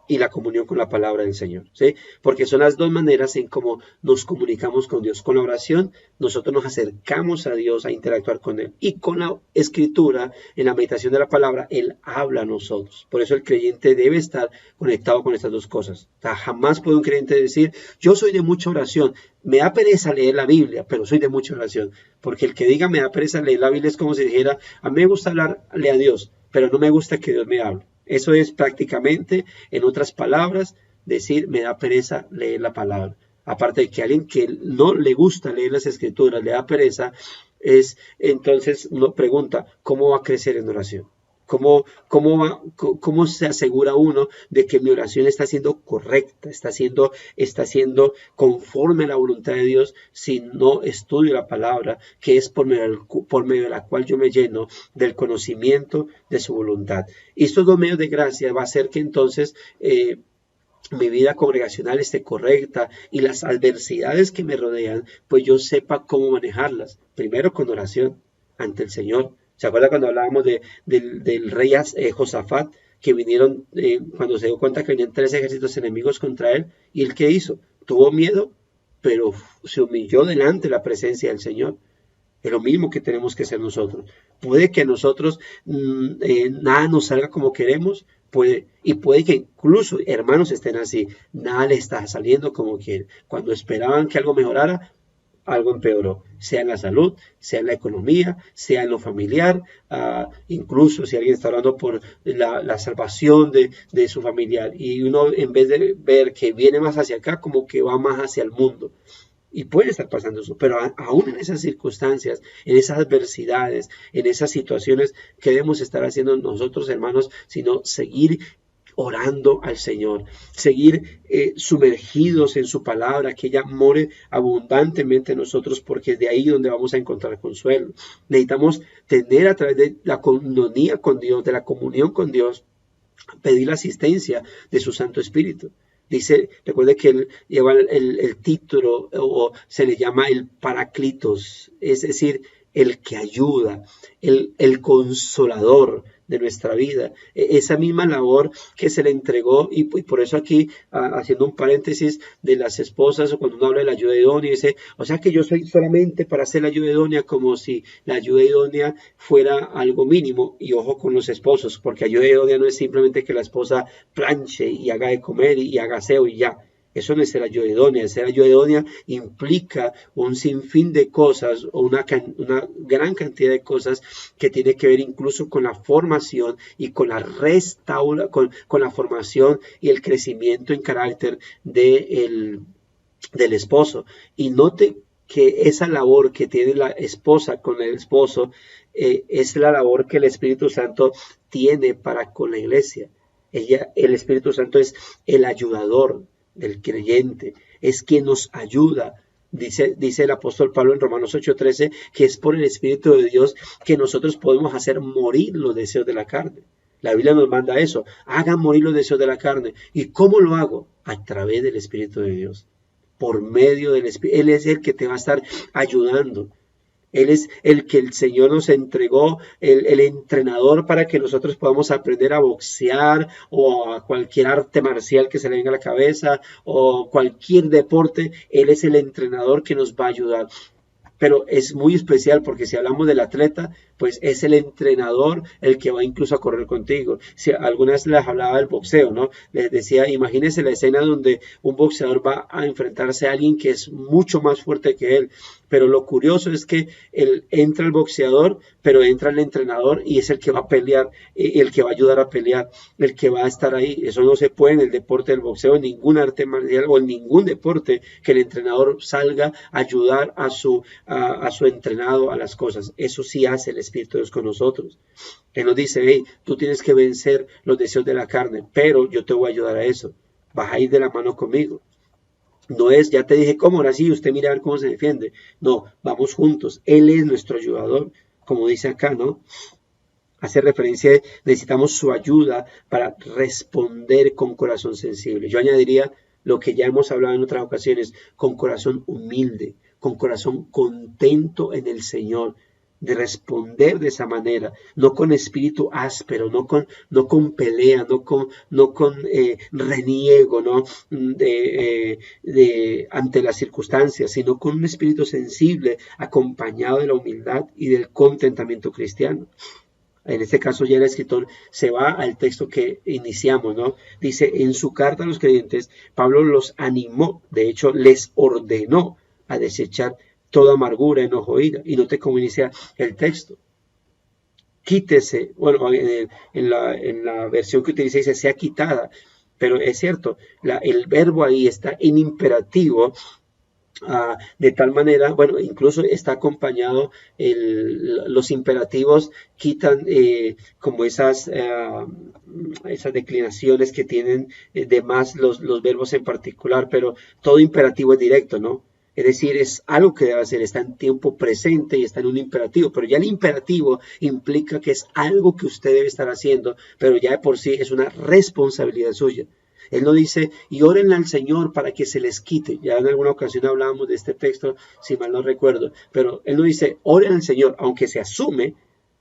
y la comunión con la palabra del Señor, ¿sí? Porque son las dos maneras en cómo nos comunicamos con Dios. Con la oración, nosotros nos acercamos a Dios a interactuar con Él. Y con la escritura, en la meditación de la palabra, Él habla a nosotros. Por eso el creyente debe estar conectado con estas dos cosas. O sea, jamás puede un creyente decir, yo soy de mucha oración, me da pereza leer la Biblia, pero soy de mucha oración. Porque el que diga me da pereza leer la Biblia es como si dijera, a mí me gusta hablarle a Dios, pero no me gusta que Dios me hable. Eso es prácticamente, en otras palabras, decir me da pereza leer la palabra. Aparte de que a alguien que no le gusta leer las escrituras, le da pereza, entonces uno pregunta, ¿cómo va a crecer en oración? ¿Cómo se asegura uno de que mi oración está siendo correcta, está siendo conforme a la voluntad de Dios si no estudio la palabra, que es por medio de la cual yo me lleno del conocimiento de su voluntad? Y estos dos medios de gracia va a hacer que entonces mi vida congregacional esté correcta y las adversidades que me rodean, pues yo sepa cómo manejarlas. Primero con oración ante el Señor. ¿Se acuerda cuando hablábamos del rey Josafat, que vinieron cuando se dio cuenta que venían 3 ejércitos enemigos contra él? ¿Y él qué hizo? Tuvo miedo, pero se humilló delante de la presencia del Señor. Es lo mismo que tenemos que hacer nosotros. Puede que a nosotros nada nos salga como queremos, puede que incluso hermanos estén así, nada les está saliendo como quieren. Cuando esperaban que algo mejorara, algo empeoró, sea en la salud, sea en la economía, sea en lo familiar, incluso si alguien está orando por la salvación de su familiar, y uno en vez de ver que viene más hacia acá, como que va más hacia el mundo. Y puede estar pasando eso, pero aún en esas circunstancias, en esas adversidades, en esas situaciones, ¿qué debemos estar haciendo nosotros, hermanos? Sino seguir orando al Señor, seguir sumergidos en su palabra, que ella more abundantemente en nosotros, porque es de ahí donde vamos a encontrar consuelo. Necesitamos tener a través de la comunión con Dios, de la comunión con Dios, pedir la asistencia de su Santo Espíritu. Recuerde que él lleva el título o se le llama el Paráclitos, es decir, el que ayuda, el consolador de nuestra vida. Esa misma labor que se le entregó, y por eso aquí, haciendo un paréntesis de las esposas, o cuando uno habla de la ayuda idónea, dice, o sea que yo soy solamente para hacer la ayuda idónea, como si la ayuda idónea fuera algo mínimo. Y ojo con los esposos, porque ayuda idónea no es simplemente que la esposa planche y haga de comer y haga aseo y ya. Eso no es ser ayuda idónea. Ser ayuda idónea implica un sinfín de cosas o una gran cantidad de cosas que tiene que ver incluso con la formación y con la con la formación y el crecimiento en carácter del esposo. Y note que esa labor que tiene la esposa con el esposo es la labor que el Espíritu Santo tiene para con la iglesia. El Espíritu Santo es el ayudador del creyente, es quien nos ayuda. Dice el apóstol Pablo en Romanos 8:13 que es por el Espíritu de Dios que nosotros podemos hacer morir los deseos de la carne. La Biblia nos manda eso, hagan morir los deseos de la carne. ¿Y cómo lo hago? A través del Espíritu de Dios, por medio del Espíritu. Él es el que te va a estar ayudando. Él es el que el Señor nos entregó, el entrenador para que nosotros podamos aprender a boxear o a cualquier arte marcial que se le venga a la cabeza o cualquier deporte. Él es el entrenador que nos va a ayudar. Pero es muy especial porque si hablamos del atleta, pues es el entrenador el que va incluso a correr contigo. Si algunas les hablaba del boxeo, ¿no? Les decía, imagínense la escena donde un boxeador va a enfrentarse a alguien que es mucho más fuerte que él. Pero lo curioso es que entra el boxeador, pero entra el entrenador y es el que va a pelear, el que va a ayudar a pelear, el que va a estar ahí. Eso no se puede en el deporte del boxeo, en ningún arte marcial o en ningún deporte que el entrenador salga a ayudar a su entrenado a las cosas. Eso sí hace el Espíritu de Dios con nosotros. Él nos dice, hey, tú tienes que vencer los deseos de la carne, pero yo te voy a ayudar a eso. Vas a ir de la mano conmigo. No es, ya te dije cómo, ahora sí, usted mira a ver cómo se defiende. No, vamos juntos. Él es nuestro ayudador, como dice acá, ¿no? Hace referencia, necesitamos su ayuda para responder con corazón sensible. Yo añadiría lo que ya hemos hablado en otras ocasiones, con corazón humilde, con corazón contento en el Señor, de responder de esa manera, no con espíritu áspero, no con pelea, no con reniego, ¿no? Ante las circunstancias, sino con un espíritu sensible, acompañado de la humildad y del contentamiento cristiano. En este caso ya el escritor se va al texto que iniciamos, ¿no? Dice, en su carta a los creyentes, Pablo los animó, de hecho les ordenó a desechar toda amargura, enojo, ira. Y note cómo inicia el texto. Quítese, bueno, en la versión que utiliza dice sea quitada, pero es cierto, el verbo ahí está en imperativo, de tal manera, bueno, incluso está acompañado, los imperativos quitan como esas declinaciones que tienen de más los verbos en particular, pero todo imperativo es directo, ¿no? Es decir, es algo que debe hacer, está en tiempo presente y está en un imperativo, pero ya el imperativo implica que es algo que usted debe estar haciendo, pero ya de por sí es una responsabilidad suya. Él no dice, y órenle al Señor para que se les quite. Ya en alguna ocasión hablábamos de este texto, si mal no recuerdo, pero él no dice, oren al Señor, aunque se asume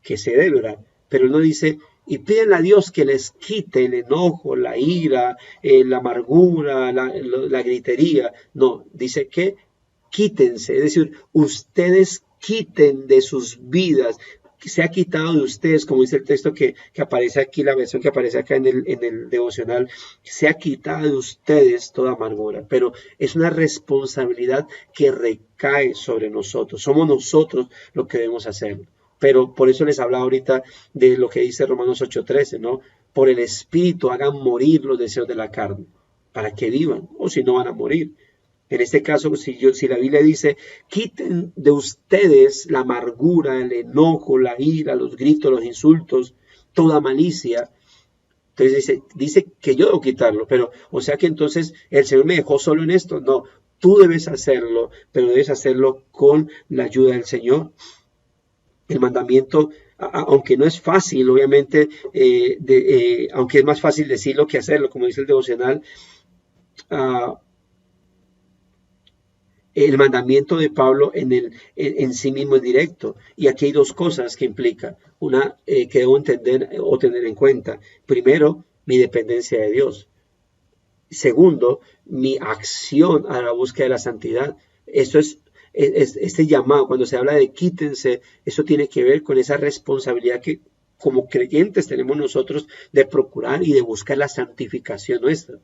que se debe orar, pero él no dice, y pídenle a Dios que les quite el enojo, la ira, la amargura, la gritería. No, dice que quítense, es decir, ustedes quiten de sus vidas, que se ha quitado de ustedes, como dice el texto que aparece aquí, la versión que aparece acá en el devocional, se ha quitado de ustedes toda amargura, pero es una responsabilidad que recae sobre nosotros, somos nosotros los que debemos hacerlo. Pero por eso les hablaba ahorita de lo que dice Romanos 8:13, ¿no? Por el Espíritu hagan morir los deseos de la carne, para que vivan, o si no van a morir. En este caso, si la Biblia dice, quiten de ustedes la amargura, el enojo, la ira, los gritos, los insultos, toda malicia. Entonces dice que yo debo quitarlo, pero, o sea que entonces el Señor me dejó solo en esto. No, tú debes hacerlo, pero debes hacerlo con la ayuda del Señor. El mandamiento, aunque no es fácil, obviamente, aunque es más fácil decirlo que hacerlo, como dice el devocional, el mandamiento de Pablo en sí mismo es directo. Y aquí hay dos cosas que implica. Una que debo entender o tener en cuenta. Primero, mi dependencia de Dios. Segundo, mi acción a la búsqueda de la santidad. Esto es este llamado, cuando se habla de quítense, eso tiene que ver con esa responsabilidad que como creyentes tenemos nosotros de procurar y de buscar la santificación nuestra.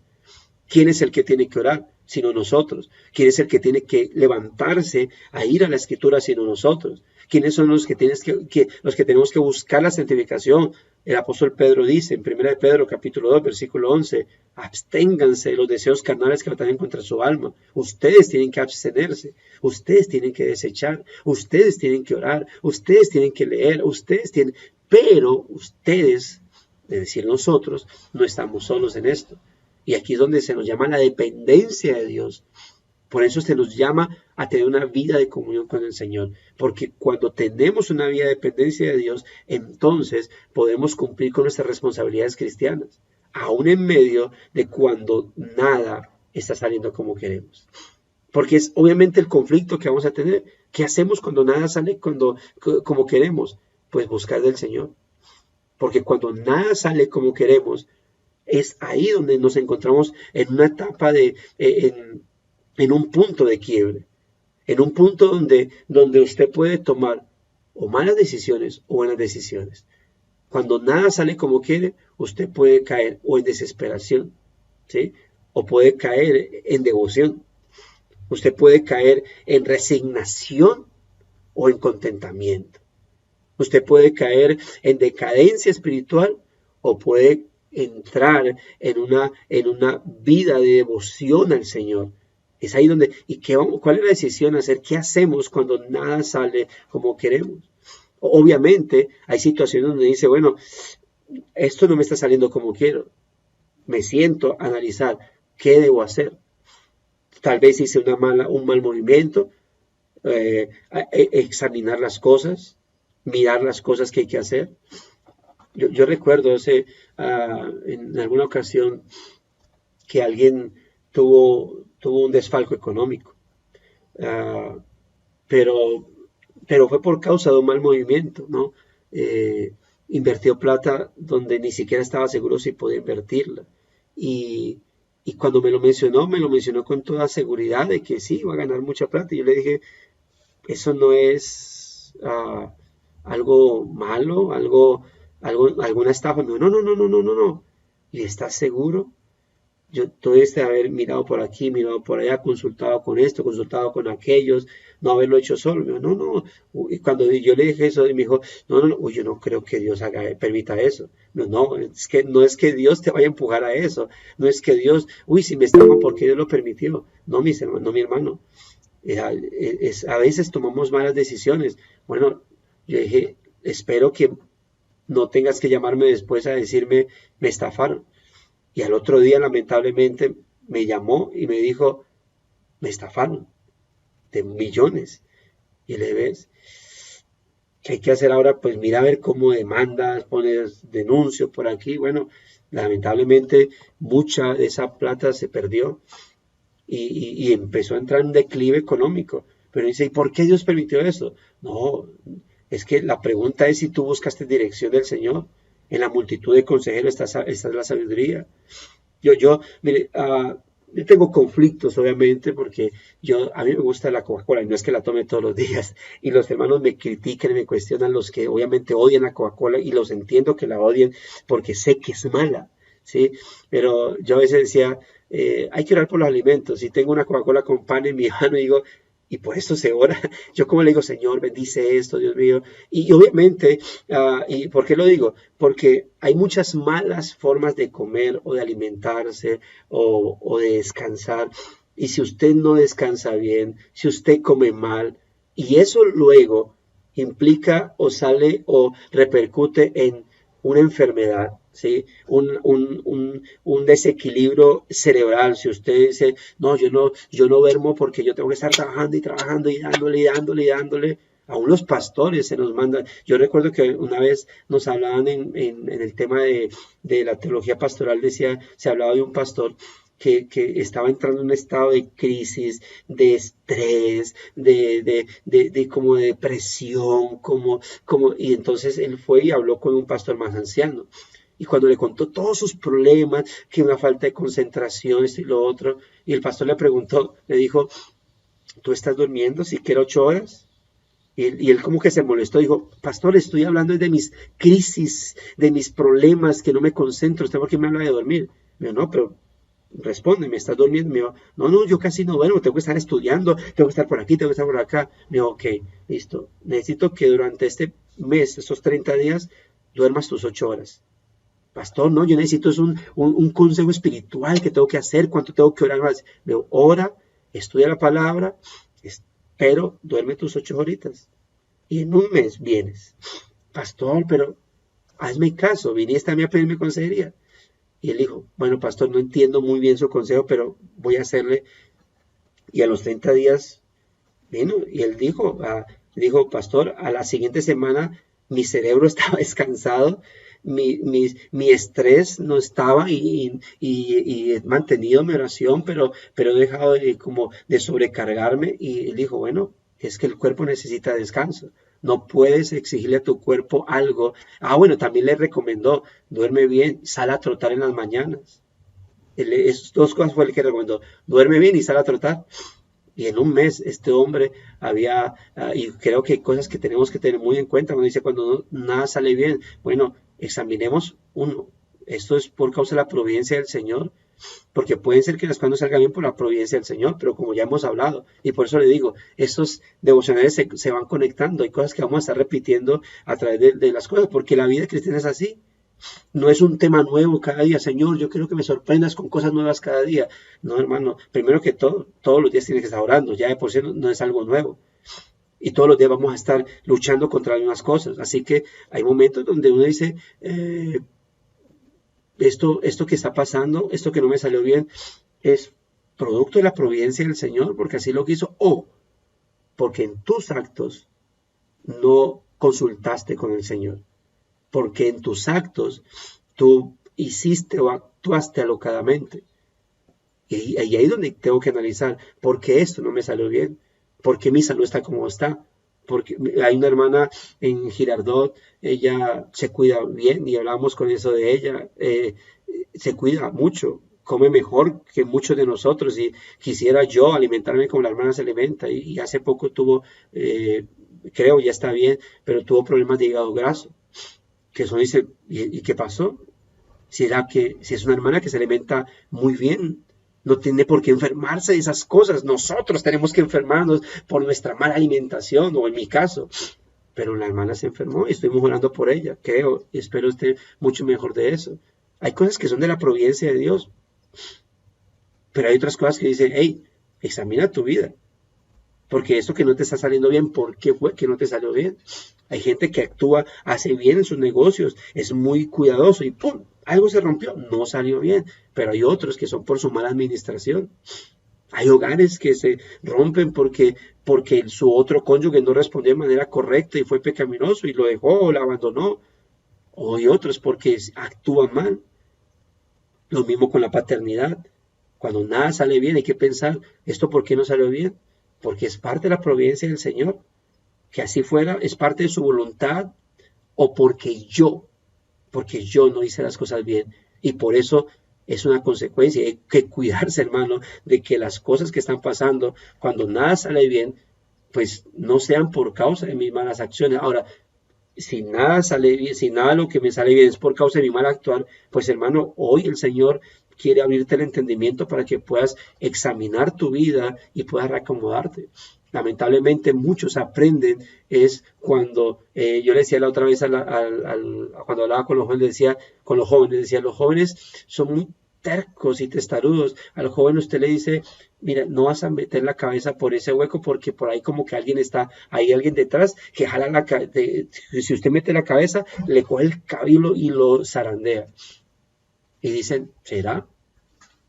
¿Quién es el que tiene que orar? Sino nosotros. ¿Quién es el que tiene que levantarse a ir a la Escritura sino nosotros? ¿Quiénes son los que tenemos que buscar la santificación? El apóstol Pedro dice en 1 de Pedro capítulo 2 versículo 11, absténganse de los deseos carnales que batallan contra su alma. Ustedes tienen que abstenerse, ustedes tienen que desechar, ustedes tienen que orar, ustedes tienen que leer, pero ustedes, es decir nosotros, no estamos solos en esto. Y aquí es donde se nos llama la dependencia de Dios. Por eso se nos llama a tener una vida de comunión con el Señor. Porque cuando tenemos una vida de dependencia de Dios, entonces podemos cumplir con nuestras responsabilidades cristianas. Aún en medio de cuando nada está saliendo como queremos. Porque es obviamente el conflicto que vamos a tener. ¿Qué hacemos cuando nada sale como queremos? Pues buscar del Señor. Porque cuando nada sale como queremos, es ahí donde nos encontramos en una etapa en un punto de quiebre, en un punto donde usted puede tomar o malas decisiones o buenas decisiones. Cuando nada sale como quiere, usted puede caer o en desesperación, ¿sí? O puede caer en devoción. Usted puede caer en resignación o en contentamiento. Usted puede caer en decadencia espiritual o puede entrar en una vida de devoción al Señor. Es ahí donde, ¿cuál es la decisión a hacer? ¿Qué hacemos cuando nada sale como queremos? Obviamente hay situaciones donde dice, bueno, esto no me está saliendo como quiero. Me siento a analizar qué debo hacer. Tal vez hice un mal movimiento, examinar las cosas, mirar las cosas que hay que hacer. Yo recuerdo en alguna ocasión que alguien tuvo un desfalco económico, pero fue por causa de un mal movimiento, ¿no? Invirtió plata donde ni siquiera estaba seguro si podía invertirla. Y cuando me lo mencionó con toda seguridad de que sí, iba a ganar mucha plata. Y yo le dije, eso no es algo malo, alguna estafa. No. ¿Y estás seguro? Yo tuviste de haber mirado por aquí, mirado por allá, consultado con esto, consultado con aquellos, no haberlo hecho solo. Me dijo, no. Y cuando yo le dije eso, me dijo, no, yo no creo que Dios permita eso. No, es que Dios te vaya a empujar a eso. No es que Dios, si me estafa, ¿por qué Dios lo permitió? No, mi hermano. A veces tomamos malas decisiones. Bueno, yo dije, espero que no tengas que llamarme después a decirme, me estafaron. Y al otro día, lamentablemente, me llamó y me dijo, me estafaron de millones. Y le ves, ¿qué hay que hacer ahora? Pues mira a ver cómo demandas, pones denuncio por aquí. Bueno, lamentablemente, mucha de esa plata se perdió y empezó a entrar en un declive económico. Pero dice, ¿y por qué Dios permitió eso? No, es que la pregunta es si tú buscaste dirección del Señor. En la multitud de consejeros está la sabiduría. Mire, yo tengo conflictos, obviamente, porque a mí me gusta la Coca-Cola y no es que la tome todos los días. Y los hermanos me critican y me cuestionan, los que obviamente odian la Coca-Cola, y los entiendo que la odien porque sé que es mala, ¿sí? Pero yo a veces decía, hay que orar por los alimentos. Si tengo una Coca-Cola con pan en mi mano, digo, y por esto se ora. Yo como le digo, Señor, bendice esto, Dios mío. Y obviamente, ¿y por qué lo digo? Porque hay muchas malas formas de comer o de alimentarse o de descansar. Y si usted no descansa bien, si usted come mal, y eso luego implica o sale o repercute en una enfermedad, ¿sí? Un desequilibrio cerebral. Si usted dice, no, yo no duermo porque yo tengo que estar trabajando y dándole. Aún los pastores se nos mandan. Yo recuerdo que una vez nos hablaban en el tema de la teología pastoral, se hablaba de un pastor que estaba entrando en un estado de crisis, de estrés, de como de depresión, y entonces él fue y habló con un pastor más anciano. Y cuando le contó todos sus problemas, que una falta de concentración, esto y lo otro, y el pastor le preguntó, le dijo, ¿tú estás durmiendo siquiera 8 horas? Y él como que se molestó, dijo, pastor, estoy hablando de mis crisis, de mis problemas, que no me concentro, ¿usted por qué me habla de dormir? Me dijo, no, pero responde, ¿me estás durmiendo? Me dijo, no, yo casi no duermo, tengo que estar estudiando, tengo que estar por aquí, tengo que estar por acá. Me dijo, ok, listo, necesito que durante este mes, estos 30 días, duermas tus 8 horas. Pastor, no, yo necesito es un consejo espiritual que tengo que hacer, cuánto tengo que orar más. Me dijo, ora, estudia la palabra, pero duerme tus 8 horitas. Y en un mes vienes. Pastor, pero hazme caso, viniste a mí a pedirme consejería. Y él dijo, bueno, pastor, no entiendo muy bien su consejo, pero voy a hacerle. Y a los 30 días vino y él dijo, pastor, a la siguiente semana mi cerebro estaba descansado, mi estrés no estaba y he mantenido mi oración, pero he dejado como de sobrecargarme. Y él dijo, bueno, es que el cuerpo necesita descanso. No puedes exigirle a tu cuerpo algo. Bueno, también le recomendó, duerme bien, sal a trotar en las mañanas. Esas dos cosas fue el que recomendó, duerme bien y sal a trotar. Y en un mes este hombre y creo que hay cosas que tenemos que tener muy en cuenta cuando dice cuando nada sale bien. Bueno, examinemos uno. Esto es por causa de la providencia del Señor, porque pueden ser que las cosas no salgan bien por la providencia del Señor, pero como ya hemos hablado, y por eso le digo, estos devocionales se van conectando, hay cosas que vamos a estar repitiendo a través de las cosas, porque la vida cristiana es así. No es un tema nuevo cada día, Señor, yo quiero que me sorprendas con cosas nuevas cada día. No, hermano, primero que todo, todos los días tienes que estar orando, ya de por sí no es algo nuevo. Y todos los días vamos a estar luchando contra algunas cosas. Así que hay momentos donde uno dice, esto que está pasando, esto que no me salió bien, es producto de la providencia del Señor, porque así lo quiso, o porque en tus actos no consultaste con el Señor. Porque en tus actos tú hiciste o actuaste alocadamente. Y ahí es donde tengo que analizar por qué esto no me salió bien, por qué mi salud está como está. Porque hay una hermana en Girardot, ella se cuida bien y hablamos con eso de ella, se cuida mucho, come mejor que muchos de nosotros y quisiera yo alimentarme como la hermana se alimenta y hace poco tuvo, creo ya está bien, pero tuvo problemas de hígado graso. Que eso dice, ¿y qué pasó? Si es una hermana que se alimenta muy bien, no tiene por qué enfermarse de esas cosas. Nosotros tenemos que enfermarnos por nuestra mala alimentación, o en mi caso. Pero la hermana se enfermó y estuvimos orando por ella, creo, y espero esté mucho mejor de eso. Hay cosas que son de la providencia de Dios, pero hay otras cosas que dicen, hey, examina tu vida. Porque esto que no te está saliendo bien, ¿por qué fue que no te salió bien? Hay gente que actúa, hace bien en sus negocios, es muy cuidadoso y ¡pum! Algo se rompió, no salió bien. Pero hay otros que son por su mala administración. Hay hogares que se rompen porque su otro cónyuge no respondió de manera correcta y fue pecaminoso y lo dejó o lo abandonó. O hay otros porque actúan mal. Lo mismo con la paternidad. Cuando nada sale bien hay que pensar, ¿esto por qué no salió bien? Porque es parte de la providencia del Señor. Que así fuera, es parte de su voluntad o porque yo no hice las cosas bien. Y por eso es una consecuencia. Hay que cuidarse, hermano, de que las cosas que están pasando, cuando nada sale bien, pues no sean por causa de mis malas acciones. Ahora, si nada sale bien, si nada lo que me sale bien es por causa de mi mal actuar, pues hermano, hoy el Señor quiere abrirte el entendimiento para que puedas examinar tu vida y puedas reacomodarte. Lamentablemente muchos aprenden es cuando, yo le decía la otra vez cuando hablaba con los jóvenes, los jóvenes son muy tercos y testarudos. Al joven usted le dice, mira, no vas a meter la cabeza por ese hueco porque por ahí como que hay alguien detrás que jala si usted mete la cabeza, le coge el cabello y lo zarandea. Y dicen, ¿será?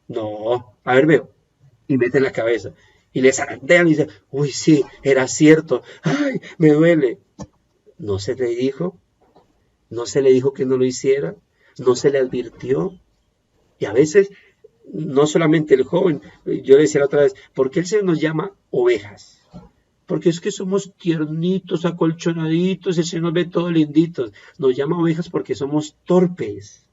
No, a ver, veo. Y meten la cabeza. Y le zarandean y dicen, uy, sí, era cierto. Ay, me duele. No se le dijo que no lo hiciera. No se le advirtió. Y a veces no solamente el joven, yo le decía la otra vez, ¿por qué el Señor nos llama ovejas? Porque es que somos tiernitos, acolchonaditos, el Señor nos ve todos linditos. Nos llama ovejas porque somos torpes,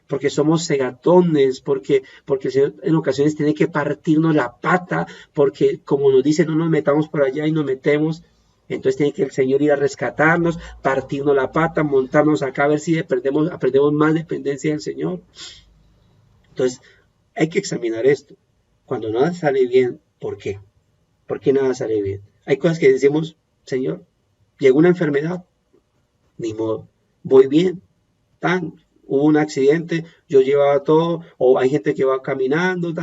porque somos cegatones, porque el Señor en ocasiones tiene que partirnos la pata, porque como nos dice, no nos metamos por allá y nos metemos. Entonces tiene que el Señor ir a rescatarnos, partirnos la pata, montarnos acá, a ver si aprendemos más dependencia del Señor. Entonces hay que examinar esto. Cuando nada sale bien, ¿por qué? ¿Por qué nada sale bien? Hay cosas que decimos, Señor, llegó una enfermedad, ni modo, voy bien, hubo un accidente, yo llevaba todo, o hay gente que va caminando,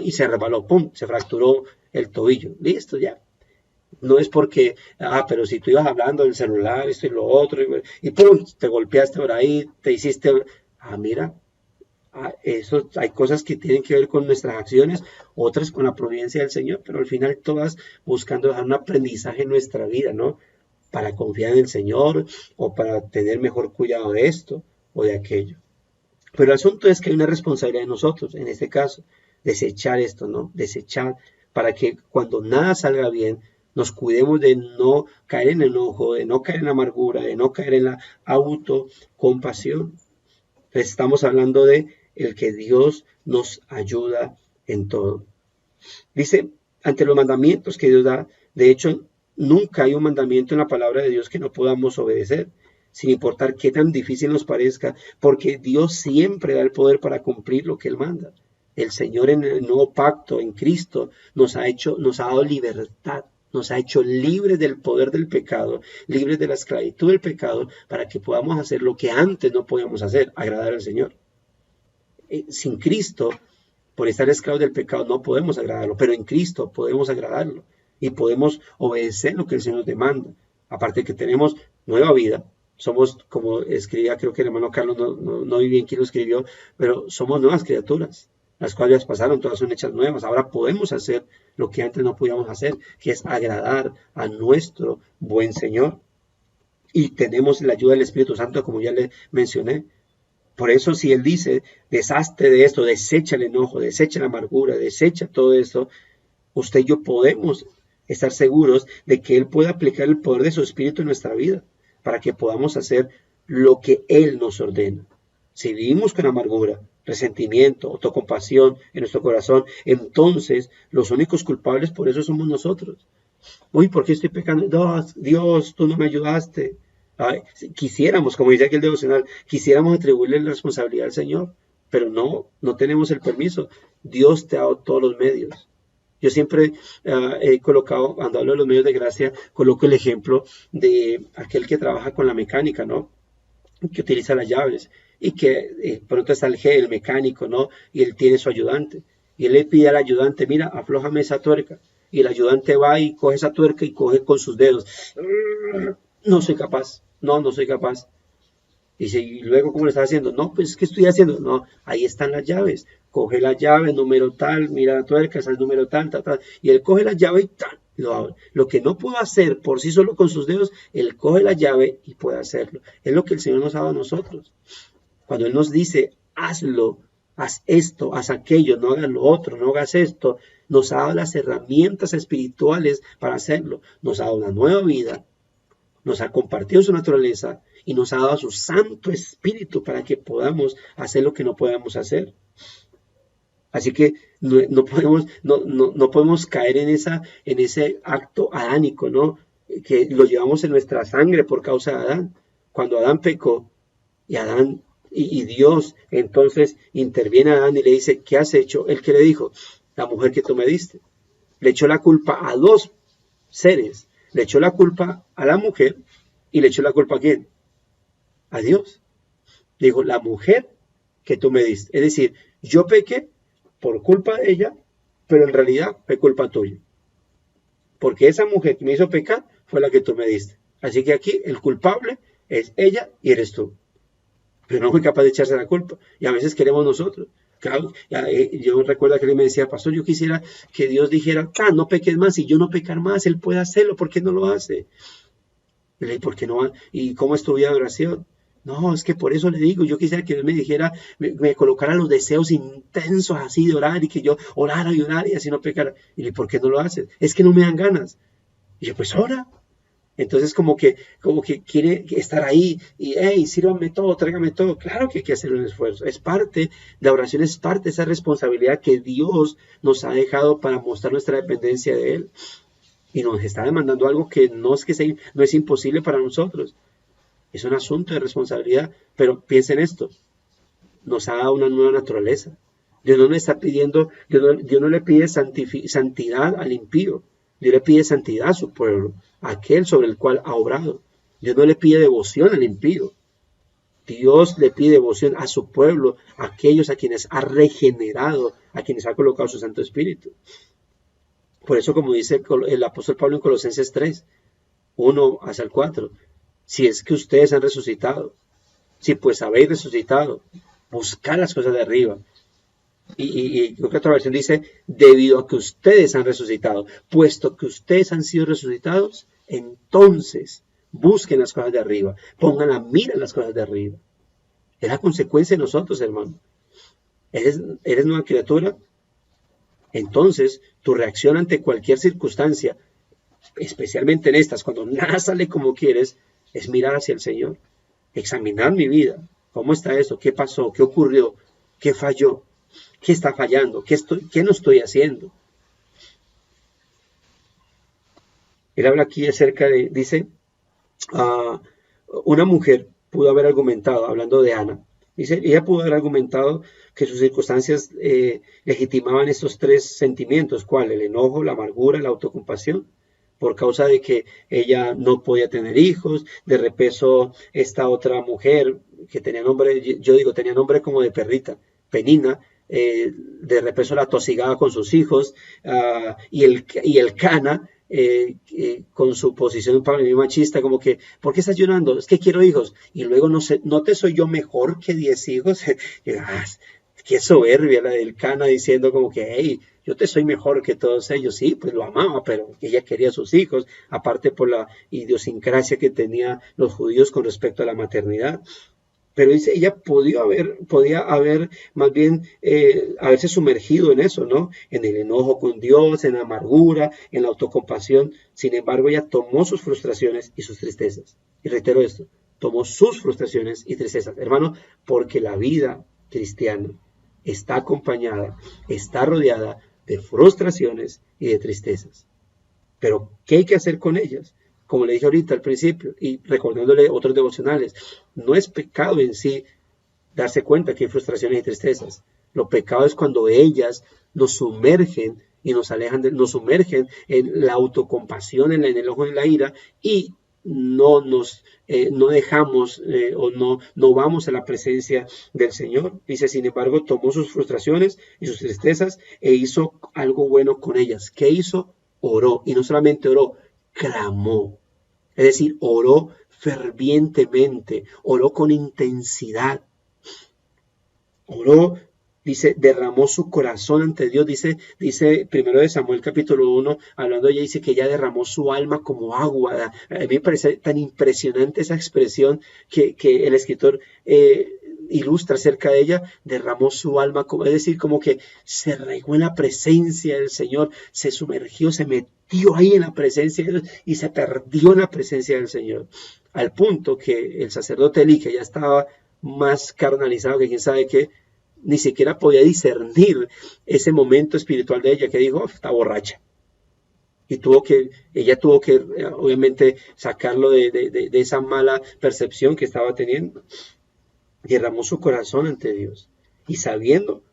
y se resbaló, pum, se fracturó el tobillo, listo, ya. No es porque, pero si tú ibas hablando del celular, esto y lo otro, y pum, te golpeaste por ahí, te hiciste, mira, eso, hay cosas que tienen que ver con nuestras acciones, otras con la providencia del Señor, pero al final todas buscando dejar un aprendizaje en nuestra vida, ¿no? Para confiar en el Señor o para tener mejor cuidado de esto o de aquello. Pero el asunto es que hay una responsabilidad de nosotros, en este caso, desechar esto, ¿no? Desechar para que cuando nada salga bien, nos cuidemos de no caer en enojo, de no caer en amargura, de no caer en la autocompasión. Entonces estamos hablando de el que Dios nos ayuda en todo. Dice, ante los mandamientos que Dios da, de hecho, nunca hay un mandamiento en la palabra de Dios que no podamos obedecer, sin importar qué tan difícil nos parezca, porque Dios siempre da el poder para cumplir lo que Él manda. El Señor en el nuevo pacto, en Cristo, nos ha dado libertad, nos ha hecho libres del poder del pecado, libres de la esclavitud del pecado, para que podamos hacer lo que antes no podíamos hacer, agradar al Señor. Sin Cristo, por estar esclavos del pecado, no podemos agradarlo, pero en Cristo podemos agradarlo y podemos obedecer lo que el Señor nos demanda. Aparte que tenemos nueva vida, somos, como escribía, creo que el hermano Carlos, no vi bien quién lo escribió, pero somos nuevas criaturas. Las cuales pasaron, todas son hechas nuevas. Ahora podemos hacer lo que antes no podíamos hacer, que es agradar a nuestro buen Señor. Y tenemos la ayuda del Espíritu Santo, como ya le mencioné. Por eso si Él dice, deshazte de esto, desecha el enojo, desecha la amargura, desecha todo esto, usted y yo podemos estar seguros de que Él puede aplicar el poder de su Espíritu en nuestra vida, para que podamos hacer lo que Él nos ordena. Si vivimos con amargura, resentimiento, autocompasión en nuestro corazón, entonces los únicos culpables por eso somos nosotros. Uy, ¿por qué estoy pecando? Dios, tú no me ayudaste. Quisiéramos, como dice aquí el devocional, quisiéramos atribuirle la responsabilidad al Señor, pero no tenemos el permiso. Dios te ha dado todos los medios. Yo siempre he colocado, cuando hablo de los medios de gracia, coloco el ejemplo de aquel que trabaja con la mecánica, ¿no? Que utiliza las llaves y que pronto está el mecánico, ¿no? Y él tiene su ayudante. Y él le pide al ayudante, mira, aflójame esa tuerca. Y el ayudante va y coge esa tuerca y coge con sus dedos. No soy capaz, no soy capaz. Dice, ¿y luego cómo lo estás haciendo? No, pues, ¿qué estoy haciendo? No, ahí están las llaves. Coge la llave, número tal, mira la tuerca, es el número tal. Y él coge la llave y tal, lo abre. Lo que no pudo hacer por sí solo con sus dedos, él coge la llave y puede hacerlo. Es lo que el Señor nos ha dado a nosotros. Cuando Él nos dice, hazlo, haz esto, haz aquello, no hagas lo otro, no hagas esto, nos ha dado las herramientas espirituales para hacerlo. Nos ha dado una nueva vida, nos ha compartido su naturaleza y nos ha dado su Santo Espíritu para que podamos hacer lo que no podemos hacer. Así que no podemos caer en ese acto adánico, ¿no? Que lo llevamos en nuestra sangre por causa de Adán. Cuando Adán pecó y Dios entonces interviene a Adán y le dice, ¿qué has hecho? ¿El que le dijo? La mujer que tú me diste. Le echó la culpa a dos seres. Le echó la culpa a la mujer y le echó la culpa a ¿quién? A Dios. Dijo, la mujer que tú me diste. Es decir, yo pequé por culpa de ella, pero en realidad fue culpa tuya. Porque esa mujer que me hizo pecar fue la que tú me diste. Así que aquí el culpable es ella y eres tú. Pero no fue capaz de echarse la culpa. Y a veces queremos nosotros. Claro, yo recuerdo que él me decía, pastor, yo quisiera que Dios dijera, no peques más, y yo no pecar más, Él puede hacerlo, ¿por qué no lo hace? Y le dije, ¿por qué no? ¿Y cómo es tu vida de oración? No, es que por eso le digo, yo quisiera que Él me dijera, me colocara los deseos intensos así de orar y que yo orara y así no pecara. Y le, ¿por qué no lo haces? Es que no me dan ganas. Y yo, pues ora. Entonces como que quiere estar ahí y, hey, sírvame todo, tráigame todo. Claro que hay que hacer un esfuerzo. Es parte, la oración es parte de esa responsabilidad que Dios nos ha dejado para mostrar nuestra dependencia de Él. Y nos está demandando algo que no es que sea, no es imposible para nosotros. Es un asunto de responsabilidad, pero piensen esto, nos ha dado una nueva naturaleza. Dios no le está pidiendo, Dios no le pide santidad al impío, Dios le pide santidad a su pueblo, a aquel sobre el cual ha obrado. Dios no le pide devoción al impío, Dios le pide devoción a su pueblo, a aquellos a quienes ha regenerado, a quienes ha colocado su Santo Espíritu. Por eso, como dice el apóstol Pablo en Colosenses 3, 1 hasta el 4, si es que ustedes han resucitado, si pues habéis resucitado, buscad las cosas de arriba. Y creo que otra versión dice, debido a que ustedes han resucitado, puesto que ustedes han sido resucitados, entonces busquen las cosas de arriba, pongan la mira en las cosas de arriba. Es la consecuencia de nosotros, hermano. ¿Eres nueva criatura? Entonces, tu reacción ante cualquier circunstancia, especialmente en estas, cuando nada sale como quieres, es mirar hacia el Señor, examinar mi vida, cómo está eso, qué pasó, qué ocurrió, qué falló, qué está fallando, qué no estoy haciendo. Él habla aquí acerca de, dice, una mujer pudo haber argumentado, hablando de Ana, dice, ella pudo haber argumentado que sus circunstancias legitimaban estos tres sentimientos, ¿cuál? El enojo, la amargura, la autocompasión, por causa de que ella no podía tener hijos. De repeso, esta otra mujer que tenía nombre, yo digo, tenía nombre como de perrita, Penina, de repeso la tosigaba con sus hijos, y el Cana, con su posición para mí machista, como que, ¿por qué estás llorando? Es que quiero hijos. Y luego, no te soy yo mejor que 10 hijos. Qué soberbia la del Cana diciendo como que, hey, yo te soy mejor que todos ellos. Sí, pues lo amaba, pero ella quería a sus hijos, aparte por la idiosincrasia que tenían los judíos con respecto a la maternidad. Pero dice, ella podía haber más bien haberse sumergido en eso, ¿no? En el enojo con Dios, en la amargura, en la autocompasión. Sin embargo, ella tomó sus frustraciones y sus tristezas. Y reitero esto, tomó sus frustraciones y tristezas, hermano, porque la vida cristiana está acompañada, está rodeada de frustraciones y de tristezas. Pero, ¿qué hay que hacer con ellas? Como le dije ahorita al principio, y recordándole otros devocionales, no es pecado en sí darse cuenta que hay frustraciones y tristezas. Lo pecado es cuando ellas nos sumergen y nos sumergen en la autocompasión, en el enojo y la ira, y no dejamos o no vamos a la presencia del Señor. Dice, sin embargo, tomó sus frustraciones y sus tristezas e hizo algo bueno con ellas. ¿Qué hizo? Oró, y no solamente oró, clamó. Es decir, oró fervientemente, oró con intensidad. Oró, dice, derramó su corazón ante Dios, dice 1 de Samuel capítulo 1, hablando de ella, dice que ella derramó su alma como agua. A mí me parece tan impresionante esa expresión que el escritor ilustra acerca de ella, derramó su alma, es decir, como que se regó en la presencia del Señor, se sumergió, se metió ahí en la presencia de Dios y se perdió en la presencia del Señor, al punto que el sacerdote Elí, que ya estaba más carnalizado que quién sabe qué, ni siquiera podía discernir ese momento espiritual de ella, que dijo, está borracha. Y ella tuvo que obviamente sacarlo de esa mala percepción que estaba teniendo. Derramó su corazón ante Dios y sabiendo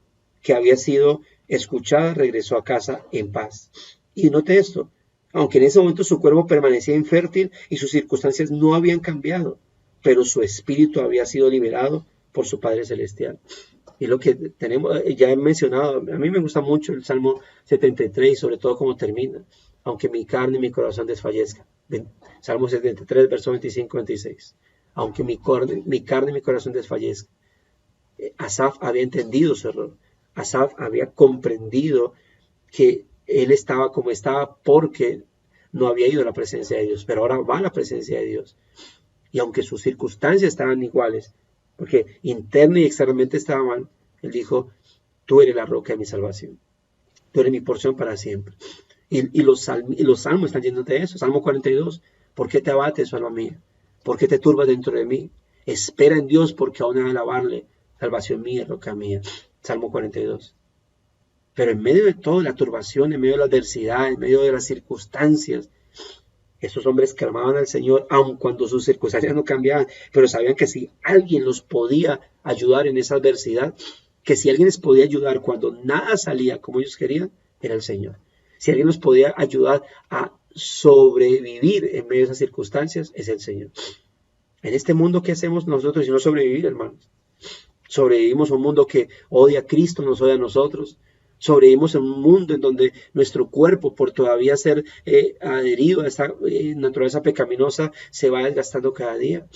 que había sido escuchada, regresó a casa en paz. Y note esto, aunque en ese momento su cuerpo permanecía infértil y sus circunstancias no habían cambiado, pero su espíritu había sido liberado por su Padre Celestial. Y lo que tenemos, ya he mencionado, a mí me gusta mucho el Salmo 73 y sobre todo cómo termina, aunque mi carne y mi corazón desfallezcan. Salmo 73, verso 25-26. Aunque mi carne y mi corazón desfallezcan. Asaf había entendido su error. Asaf había comprendido que él estaba como estaba porque no había ido a la presencia de Dios, pero ahora va a la presencia de Dios. Y aunque sus circunstancias estaban iguales, porque interna y externamente estaban mal, él dijo, tú eres la roca de mi salvación. Tú eres mi porción para siempre. Y los salmos están llenos de eso. Salmo 42. ¿Por qué te abates, alma mía? ¿Por qué te turbas dentro de mí? Espera en Dios, porque aún he de alabarle. Salvación mía, roca mía. Salmo 42. Pero en medio de toda la turbación, en medio de la adversidad, en medio de las circunstancias, estos hombres clamaban al Señor, aun cuando sus circunstancias no cambiaban, pero sabían que si alguien los podía ayudar en esa adversidad, que si alguien les podía ayudar cuando nada salía como ellos querían, era el Señor. Si alguien los podía ayudar a sobrevivir en medio de esas circunstancias, es el Señor. En este mundo, ¿qué hacemos nosotros si no sobrevivir, hermanos? Sobrevivimos a un mundo que odia a Cristo, nos odia a nosotros. Sobrevivimos en un mundo en donde nuestro cuerpo, por todavía ser adherido a esta naturaleza pecaminosa, se va desgastando cada día.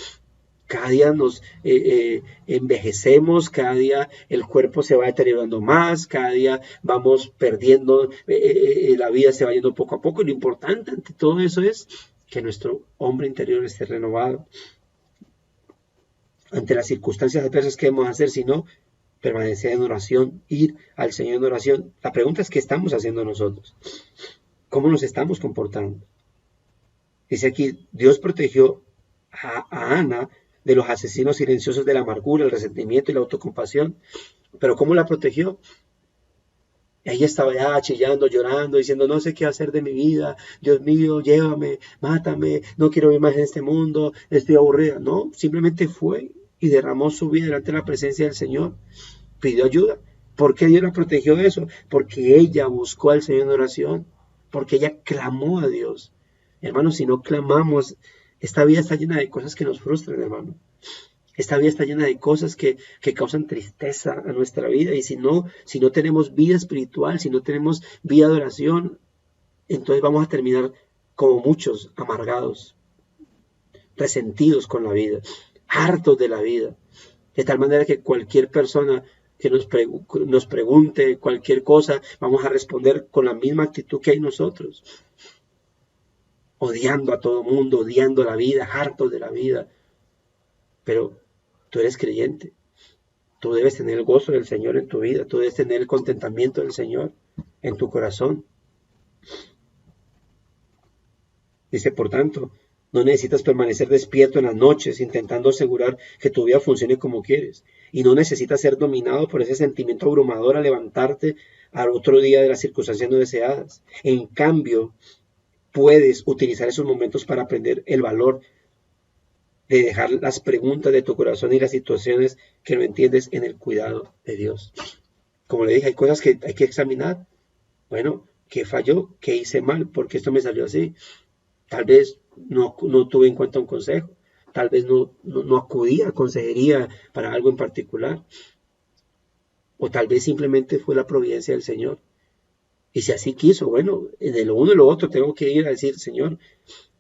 Cada día nos envejecemos, cada día el cuerpo se va deteriorando más, cada día vamos perdiendo, la vida se va yendo poco a poco. Y lo importante ante todo eso es que nuestro hombre interior esté renovado. Ante las circunstancias adversas, ¿qué debemos hacer? Sino permanecer en oración, ir al Señor en oración. La pregunta es, ¿qué estamos haciendo nosotros? ¿Cómo nos estamos comportando? Dice aquí, Dios protegió a Ana de los asesinos silenciosos de la amargura, el resentimiento y la autocompasión. ¿Pero cómo la protegió? Ella estaba ya chillando, llorando, diciendo, no sé qué hacer de mi vida, Dios mío, llévame, mátame, no quiero vivir más en este mundo, estoy aburrida. No, simplemente fue y derramó su vida delante de la presencia del Señor, pidió ayuda. ¿Por qué Dios la protegió de eso? Porque ella buscó al Señor en oración, porque ella clamó a Dios. Hermanos, si no clamamos, esta vida está llena de cosas que nos frustran, hermano. Esta vida está llena de cosas que causan tristeza a nuestra vida, y si no tenemos vida espiritual, si no tenemos vida de oración, entonces vamos a terminar como muchos, amargados, resentidos con la vida, hartos de la vida, de tal manera que cualquier persona que nos pregunte cualquier cosa, vamos a responder con la misma actitud que hay nosotros, odiando a todo mundo, odiando la vida, hartos de la vida. Pero tú eres creyente, tú debes tener el gozo del Señor en tu vida, tú debes tener el contentamiento del Señor en tu corazón. Dice, por tanto, no necesitas permanecer despierto en las noches intentando asegurar que tu vida funcione como quieres, y no necesitas ser dominado por ese sentimiento abrumador al levantarte al otro día de las circunstancias no deseadas. En cambio, puedes utilizar esos momentos para aprender el valor de dejar las preguntas de tu corazón y las situaciones que no entiendes en el cuidado de Dios. Como le dije, hay cosas que hay que examinar. Bueno, ¿qué falló? ¿Qué hice mal? ¿Por qué esto me salió así? Tal vez no tuve en cuenta un consejo. Tal vez no acudí a consejería para algo en particular. O tal vez simplemente fue la providencia del Señor. Y si así quiso, bueno, de lo uno y lo otro tengo que ir a decir, Señor,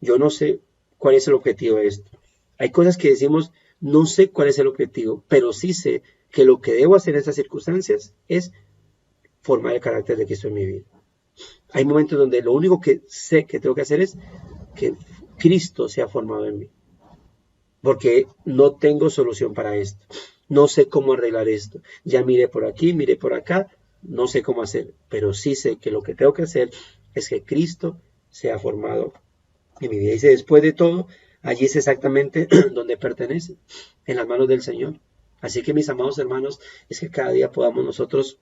yo no sé cuál es el objetivo de esto. Hay cosas que decimos, no sé cuál es el objetivo, pero sí sé que lo que debo hacer en estas circunstancias es formar el carácter de Cristo en mi vida. Hay momentos donde lo único que sé que tengo que hacer es que Cristo sea formado en mí. Porque no tengo solución para esto. No sé cómo arreglar esto. Ya miré por aquí, miré por acá, no sé cómo hacer. Pero sí sé que lo que tengo que hacer es que Cristo sea formado en mi vida. Y dice, después de todo, allí es exactamente donde pertenece, en las manos del Señor. Así que, mis amados hermanos, es que cada día podamos nosotros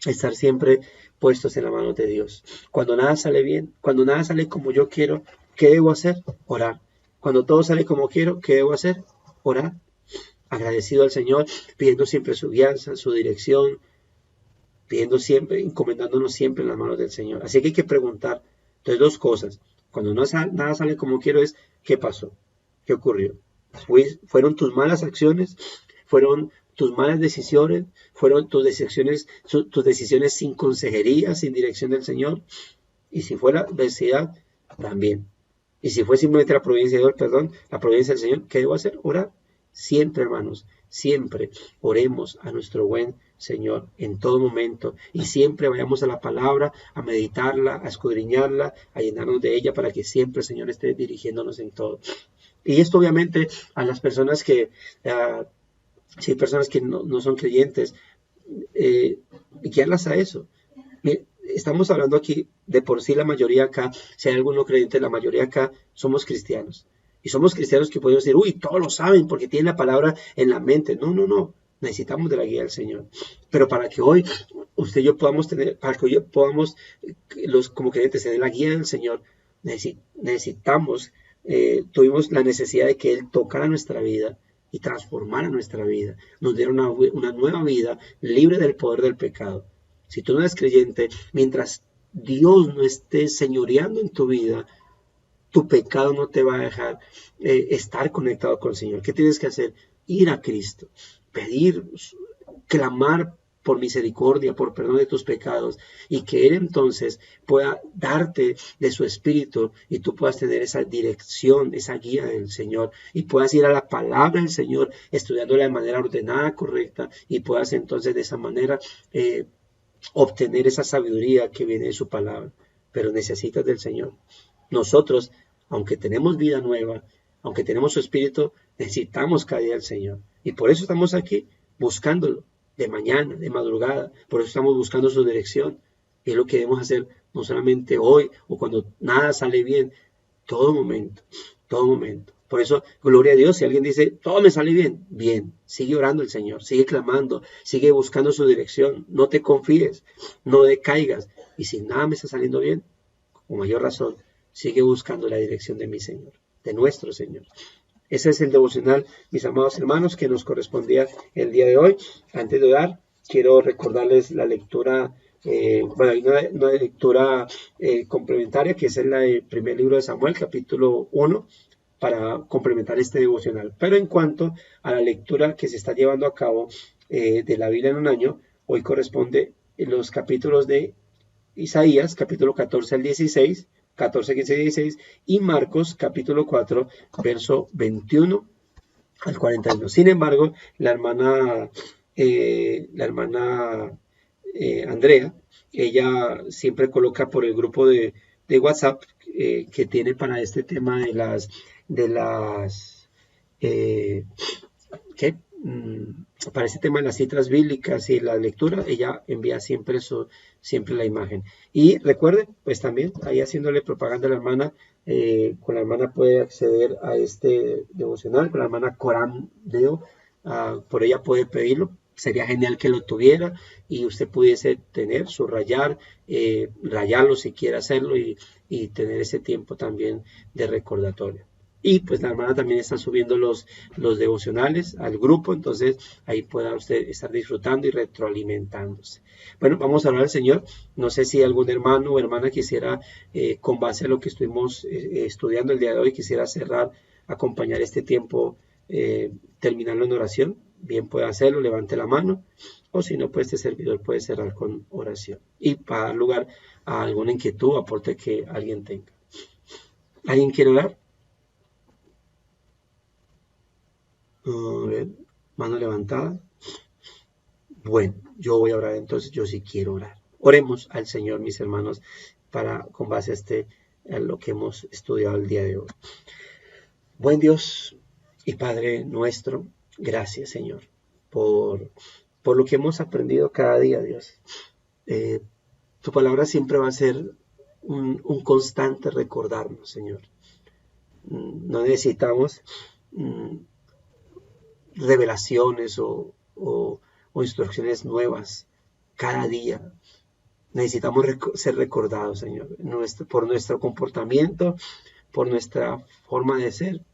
estar siempre puestos en las manos de Dios. Cuando nada sale bien, cuando nada sale como yo quiero, ¿qué debo hacer? Orar. Cuando todo sale como quiero, ¿qué debo hacer? Orar. Agradecido al Señor, pidiendo siempre su guianza, su dirección, pidiendo siempre, encomendándonos siempre en las manos del Señor. Así que hay que preguntar. Entonces, dos cosas. Cuando nada sale como quiero es, ¿qué pasó? ¿Qué ocurrió? ¿Fueron tus malas acciones? ¿Fueron tus malas decisiones? ¿Fueron tus decisiones sin consejería, sin dirección del Señor? Y si fue la adversidad, también. Y si fue simplemente la providencia de Dios, la providencia del Señor, ¿qué debo hacer? Orar. Siempre, hermanos, siempre oremos a nuestro buen Señor en todo momento, y siempre vayamos a la palabra, a meditarla, a escudriñarla, a llenarnos de ella, para que siempre el Señor esté dirigiéndonos en todo. Y esto obviamente a las personas que, si hay personas que no son creyentes, guiarlas a eso. Estamos hablando aquí de por sí la mayoría acá, si hay alguno creyente, la mayoría acá somos cristianos. Y somos cristianos que podemos decir, uy, todos lo saben porque tienen la palabra en la mente. No, no, no. Necesitamos de la guía del Señor. Pero para que hoy usted y yo podamos tener, para que hoy podamos, los como creyentes, tener la guía del Señor, necesitamos, tuvimos la necesidad de que Él tocara nuestra vida y transformara nuestra vida. Nos diera una nueva vida libre del poder del pecado. Si tú no eres creyente, mientras Dios no esté señoreando en tu vida, tu pecado no te va a dejar estar conectado con el Señor. ¿Qué tienes que hacer? Ir a Cristo, pedir, clamar por misericordia, por perdón de tus pecados, y que Él entonces pueda darte de su Espíritu y tú puedas tener esa dirección, esa guía del Señor, y puedas ir a la palabra del Señor, estudiándola de manera ordenada, correcta, y puedas entonces de esa manera obtener esa sabiduría que viene de su palabra. Pero necesitas del Señor. Nosotros, aunque tenemos vida nueva, aunque tenemos su Espíritu, necesitamos cada día del Señor. Y por eso estamos aquí buscándolo, de mañana, de madrugada. Por eso estamos buscando su dirección. Y es lo que debemos hacer, no solamente hoy o cuando nada sale bien, todo momento, todo momento. Por eso, gloria a Dios, si alguien dice, todo me sale bien, bien, sigue orando al Señor, sigue clamando, sigue buscando su dirección, no te confíes, no decaigas. Y si nada me está saliendo bien, con mayor razón, sigue buscando la dirección de mi Señor, de nuestro Señor. Ese es el devocional, mis amados hermanos, que nos correspondía el día de hoy. Antes de orar, quiero recordarles la lectura, hay una lectura complementaria, que es la del primer libro de Samuel, capítulo 1, para complementar este devocional. Pero en cuanto a la lectura que se está llevando a cabo de la Biblia en un año, hoy corresponde los capítulos de Isaías, capítulo 14 al 16, 14, 15 y 16, y Marcos, capítulo 4, verso 21 al 41. Sin embargo, la hermana Andrea, ella siempre coloca por el grupo de WhatsApp que tiene para este tema para este tema de las citas bíblicas y la lectura, ella envía siempre la imagen. Y recuerden, pues también ahí haciéndole propaganda a la hermana, con la hermana puede acceder a este devocional, con la hermana Coram Deo, por ella puede pedirlo. Sería genial que lo tuviera y usted pudiese tener, subrayar, rayarlo si quiere hacerlo y tener ese tiempo también de recordatorio. Y pues la hermana también está subiendo los devocionales al grupo, entonces ahí pueda usted estar disfrutando y retroalimentándose. Bueno, vamos a hablar al Señor. No sé si algún hermano o hermana quisiera, con base a lo que estuvimos estudiando el día de hoy, quisiera cerrar, acompañar este tiempo, terminarlo en oración. Bien puede hacerlo, levante la mano, o si no, pues este servidor puede cerrar con oración. Y para dar lugar a alguna inquietud o aporte que alguien tenga. ¿Alguien quiere orar? A ver, mano levantada. Bueno, yo voy a orar entonces, yo sí quiero orar. Oremos al Señor, mis hermanos, con base a lo que hemos estudiado el día de hoy. Buen Dios y Padre nuestro, gracias, Señor, por lo que hemos aprendido cada día, Dios. Tu palabra siempre va a ser un constante recordarnos, Señor. No necesitamos revelaciones o instrucciones nuevas cada día. Necesitamos ser recordados, Señor, por nuestro comportamiento, por nuestra forma de ser.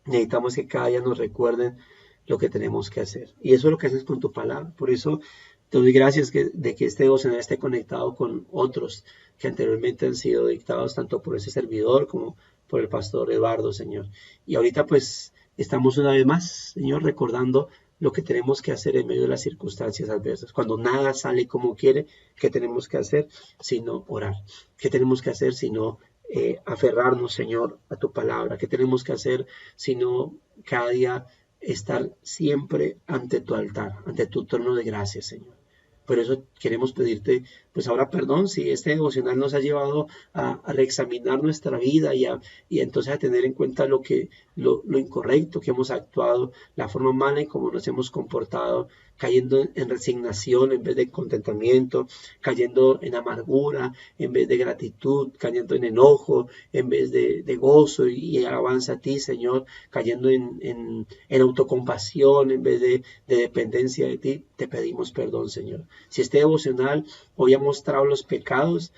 Necesitamos que cada día nos recuerden lo que tenemos que hacer. Y eso es lo que haces con tu palabra. Por eso te doy gracias de que este devocional esté conectado con otros que anteriormente han sido dictados tanto por ese servidor como por el pastor Eduardo, Señor. Y ahorita pues estamos una vez más, Señor, recordando lo que tenemos que hacer en medio de las circunstancias adversas. Cuando nada sale como quiere, ¿qué tenemos que hacer? Sino orar. ¿Qué tenemos que hacer sino aferrarnos, Señor, a tu palabra? ¿Qué tenemos que hacer sino cada día estar siempre ante tu altar, ante tu trono de gracia, Señor? Por eso queremos pedirte pues ahora perdón si este devocional nos ha llevado a reexaminar nuestra vida y entonces a tener en cuenta lo incorrecto que hemos actuado, la forma mala en cómo nos hemos comportado, cayendo en resignación en vez de contentamiento, cayendo en amargura en vez de gratitud, cayendo en enojo en vez de gozo y alabanza a ti, Señor, cayendo en autocompasión en vez de dependencia de ti. Te pedimos perdón, Señor. Si este devocional hoy ha mostrado los pecados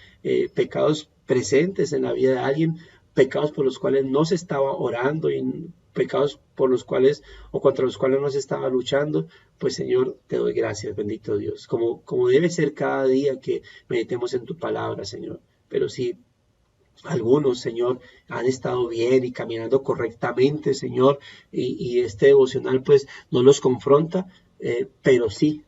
presentes en la vida de alguien, pecados por los cuales no se estaba orando y pecados por los cuales o contra los cuales no se estaba luchando, pues Señor, te doy gracias, bendito Dios, como debe ser cada día que meditemos en tu palabra, Señor. Pero si algunos, Señor, han estado bien y caminando correctamente, Señor, y este devocional pues no los confronta, pero sí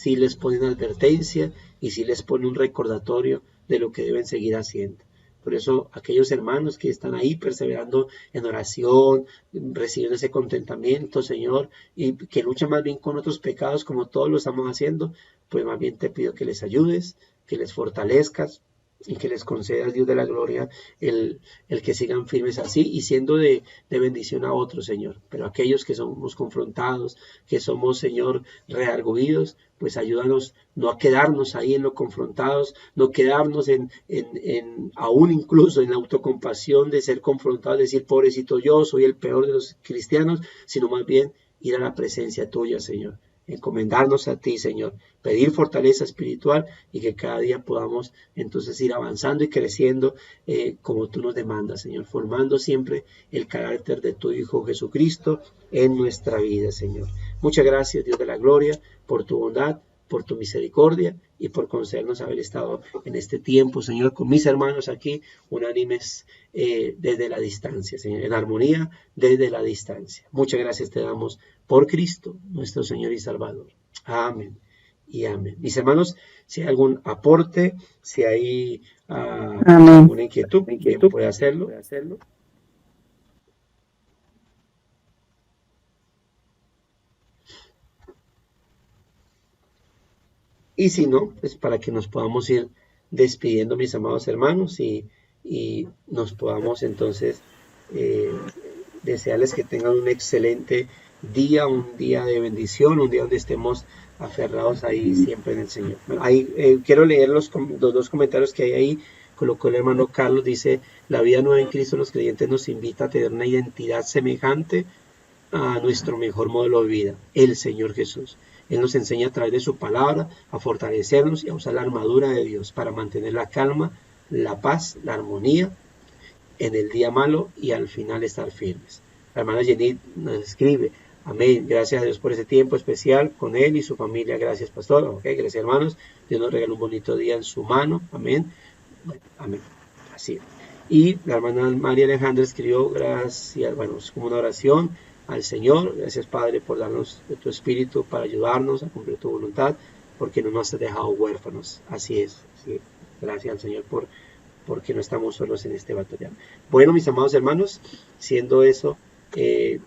les pone una advertencia y sí les pone un recordatorio de lo que deben seguir haciendo. Por eso aquellos hermanos que están ahí perseverando en oración, recibiendo ese contentamiento, Señor, y que luchan más bien con otros pecados como todos lo estamos haciendo, pues más bien te pido que les ayudes, que les fortalezcas y que les concedas, Dios de la gloria, el que sigan firmes así y siendo de bendición a otros, Señor. Pero aquellos que somos confrontados, que somos, Señor, redarguidos, pues ayúdanos no a quedarnos ahí en lo confrontados, no quedarnos aún incluso en la autocompasión de ser confrontados, decir, pobrecito yo, soy el peor de los cristianos, sino más bien ir a la presencia tuya, Señor. Encomendarnos a ti, Señor, pedir fortaleza espiritual y que cada día podamos entonces ir avanzando y creciendo como tú nos demandas, Señor, formando siempre el carácter de tu Hijo Jesucristo en nuestra vida, Señor. Muchas gracias, Dios de la gloria, por tu bondad, por tu misericordia y por concedernos haber estado en este tiempo, Señor, con mis hermanos aquí, unánimes desde la distancia, Señor, en armonía desde la distancia. Muchas gracias te damos por Cristo, nuestro Señor y Salvador. Amén y amén. Mis hermanos, si hay algún aporte, si hay alguna inquietud, puede hacerlo. Y si no, pues para que nos podamos ir despidiendo, mis amados hermanos, y nos podamos entonces desearles que tengan un excelente día, un día de bendición, un día donde estemos aferrados ahí siempre en el Señor. Ahí quiero leer los dos comentarios que hay ahí. Colocó el hermano Carlos, dice: la vida nueva en Cristo, los creyentes nos invita a tener una identidad semejante a nuestro mejor modelo de vida, el Señor Jesús. Él nos enseña a través de su palabra a fortalecernos y a usar la armadura de Dios para mantener la calma, la paz, la armonía en el día malo y al final estar firmes. La hermana Jenny nos escribe: amén, gracias a Dios por ese tiempo especial con él y su familia. Gracias, pastor. Okay, gracias, hermanos. Dios nos regaló un bonito día en su mano. Amén. Amén. Así. Y la hermana María Alejandra escribió: gracias, bueno, es como una oración al Señor. Gracias, Padre, por darnos de tu espíritu para ayudarnos a cumplir tu voluntad, porque no nos has dejado huérfanos. Así es. Sí. Gracias al Señor porque no estamos solos en este batalla. Bueno, mis amados hermanos, siendo eso,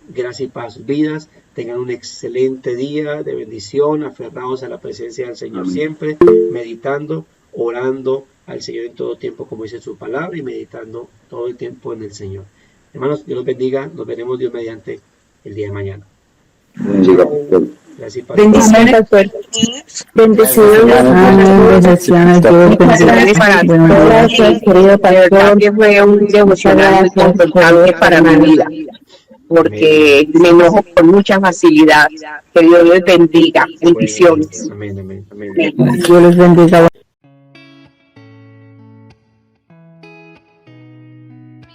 gracias y paz sus vidas, tengan un excelente día de bendición, aferrados a la presencia del Señor siempre, meditando, orando al Señor en todo tiempo, como dice su palabra, y meditando todo el tiempo en el Señor. Hermanos, Dios los bendiga, nos veremos Dios mediante el día de mañana. Gracias y paz. Bendiciones, pastor. Bendiciones para todos. Gracias, querido pastor, que fue un devocional importante para mi vida, porque me enojo con mucha facilidad. Que Dios les bendiga. Bendiciones. Amén, amén, amén. Dios les bendiga.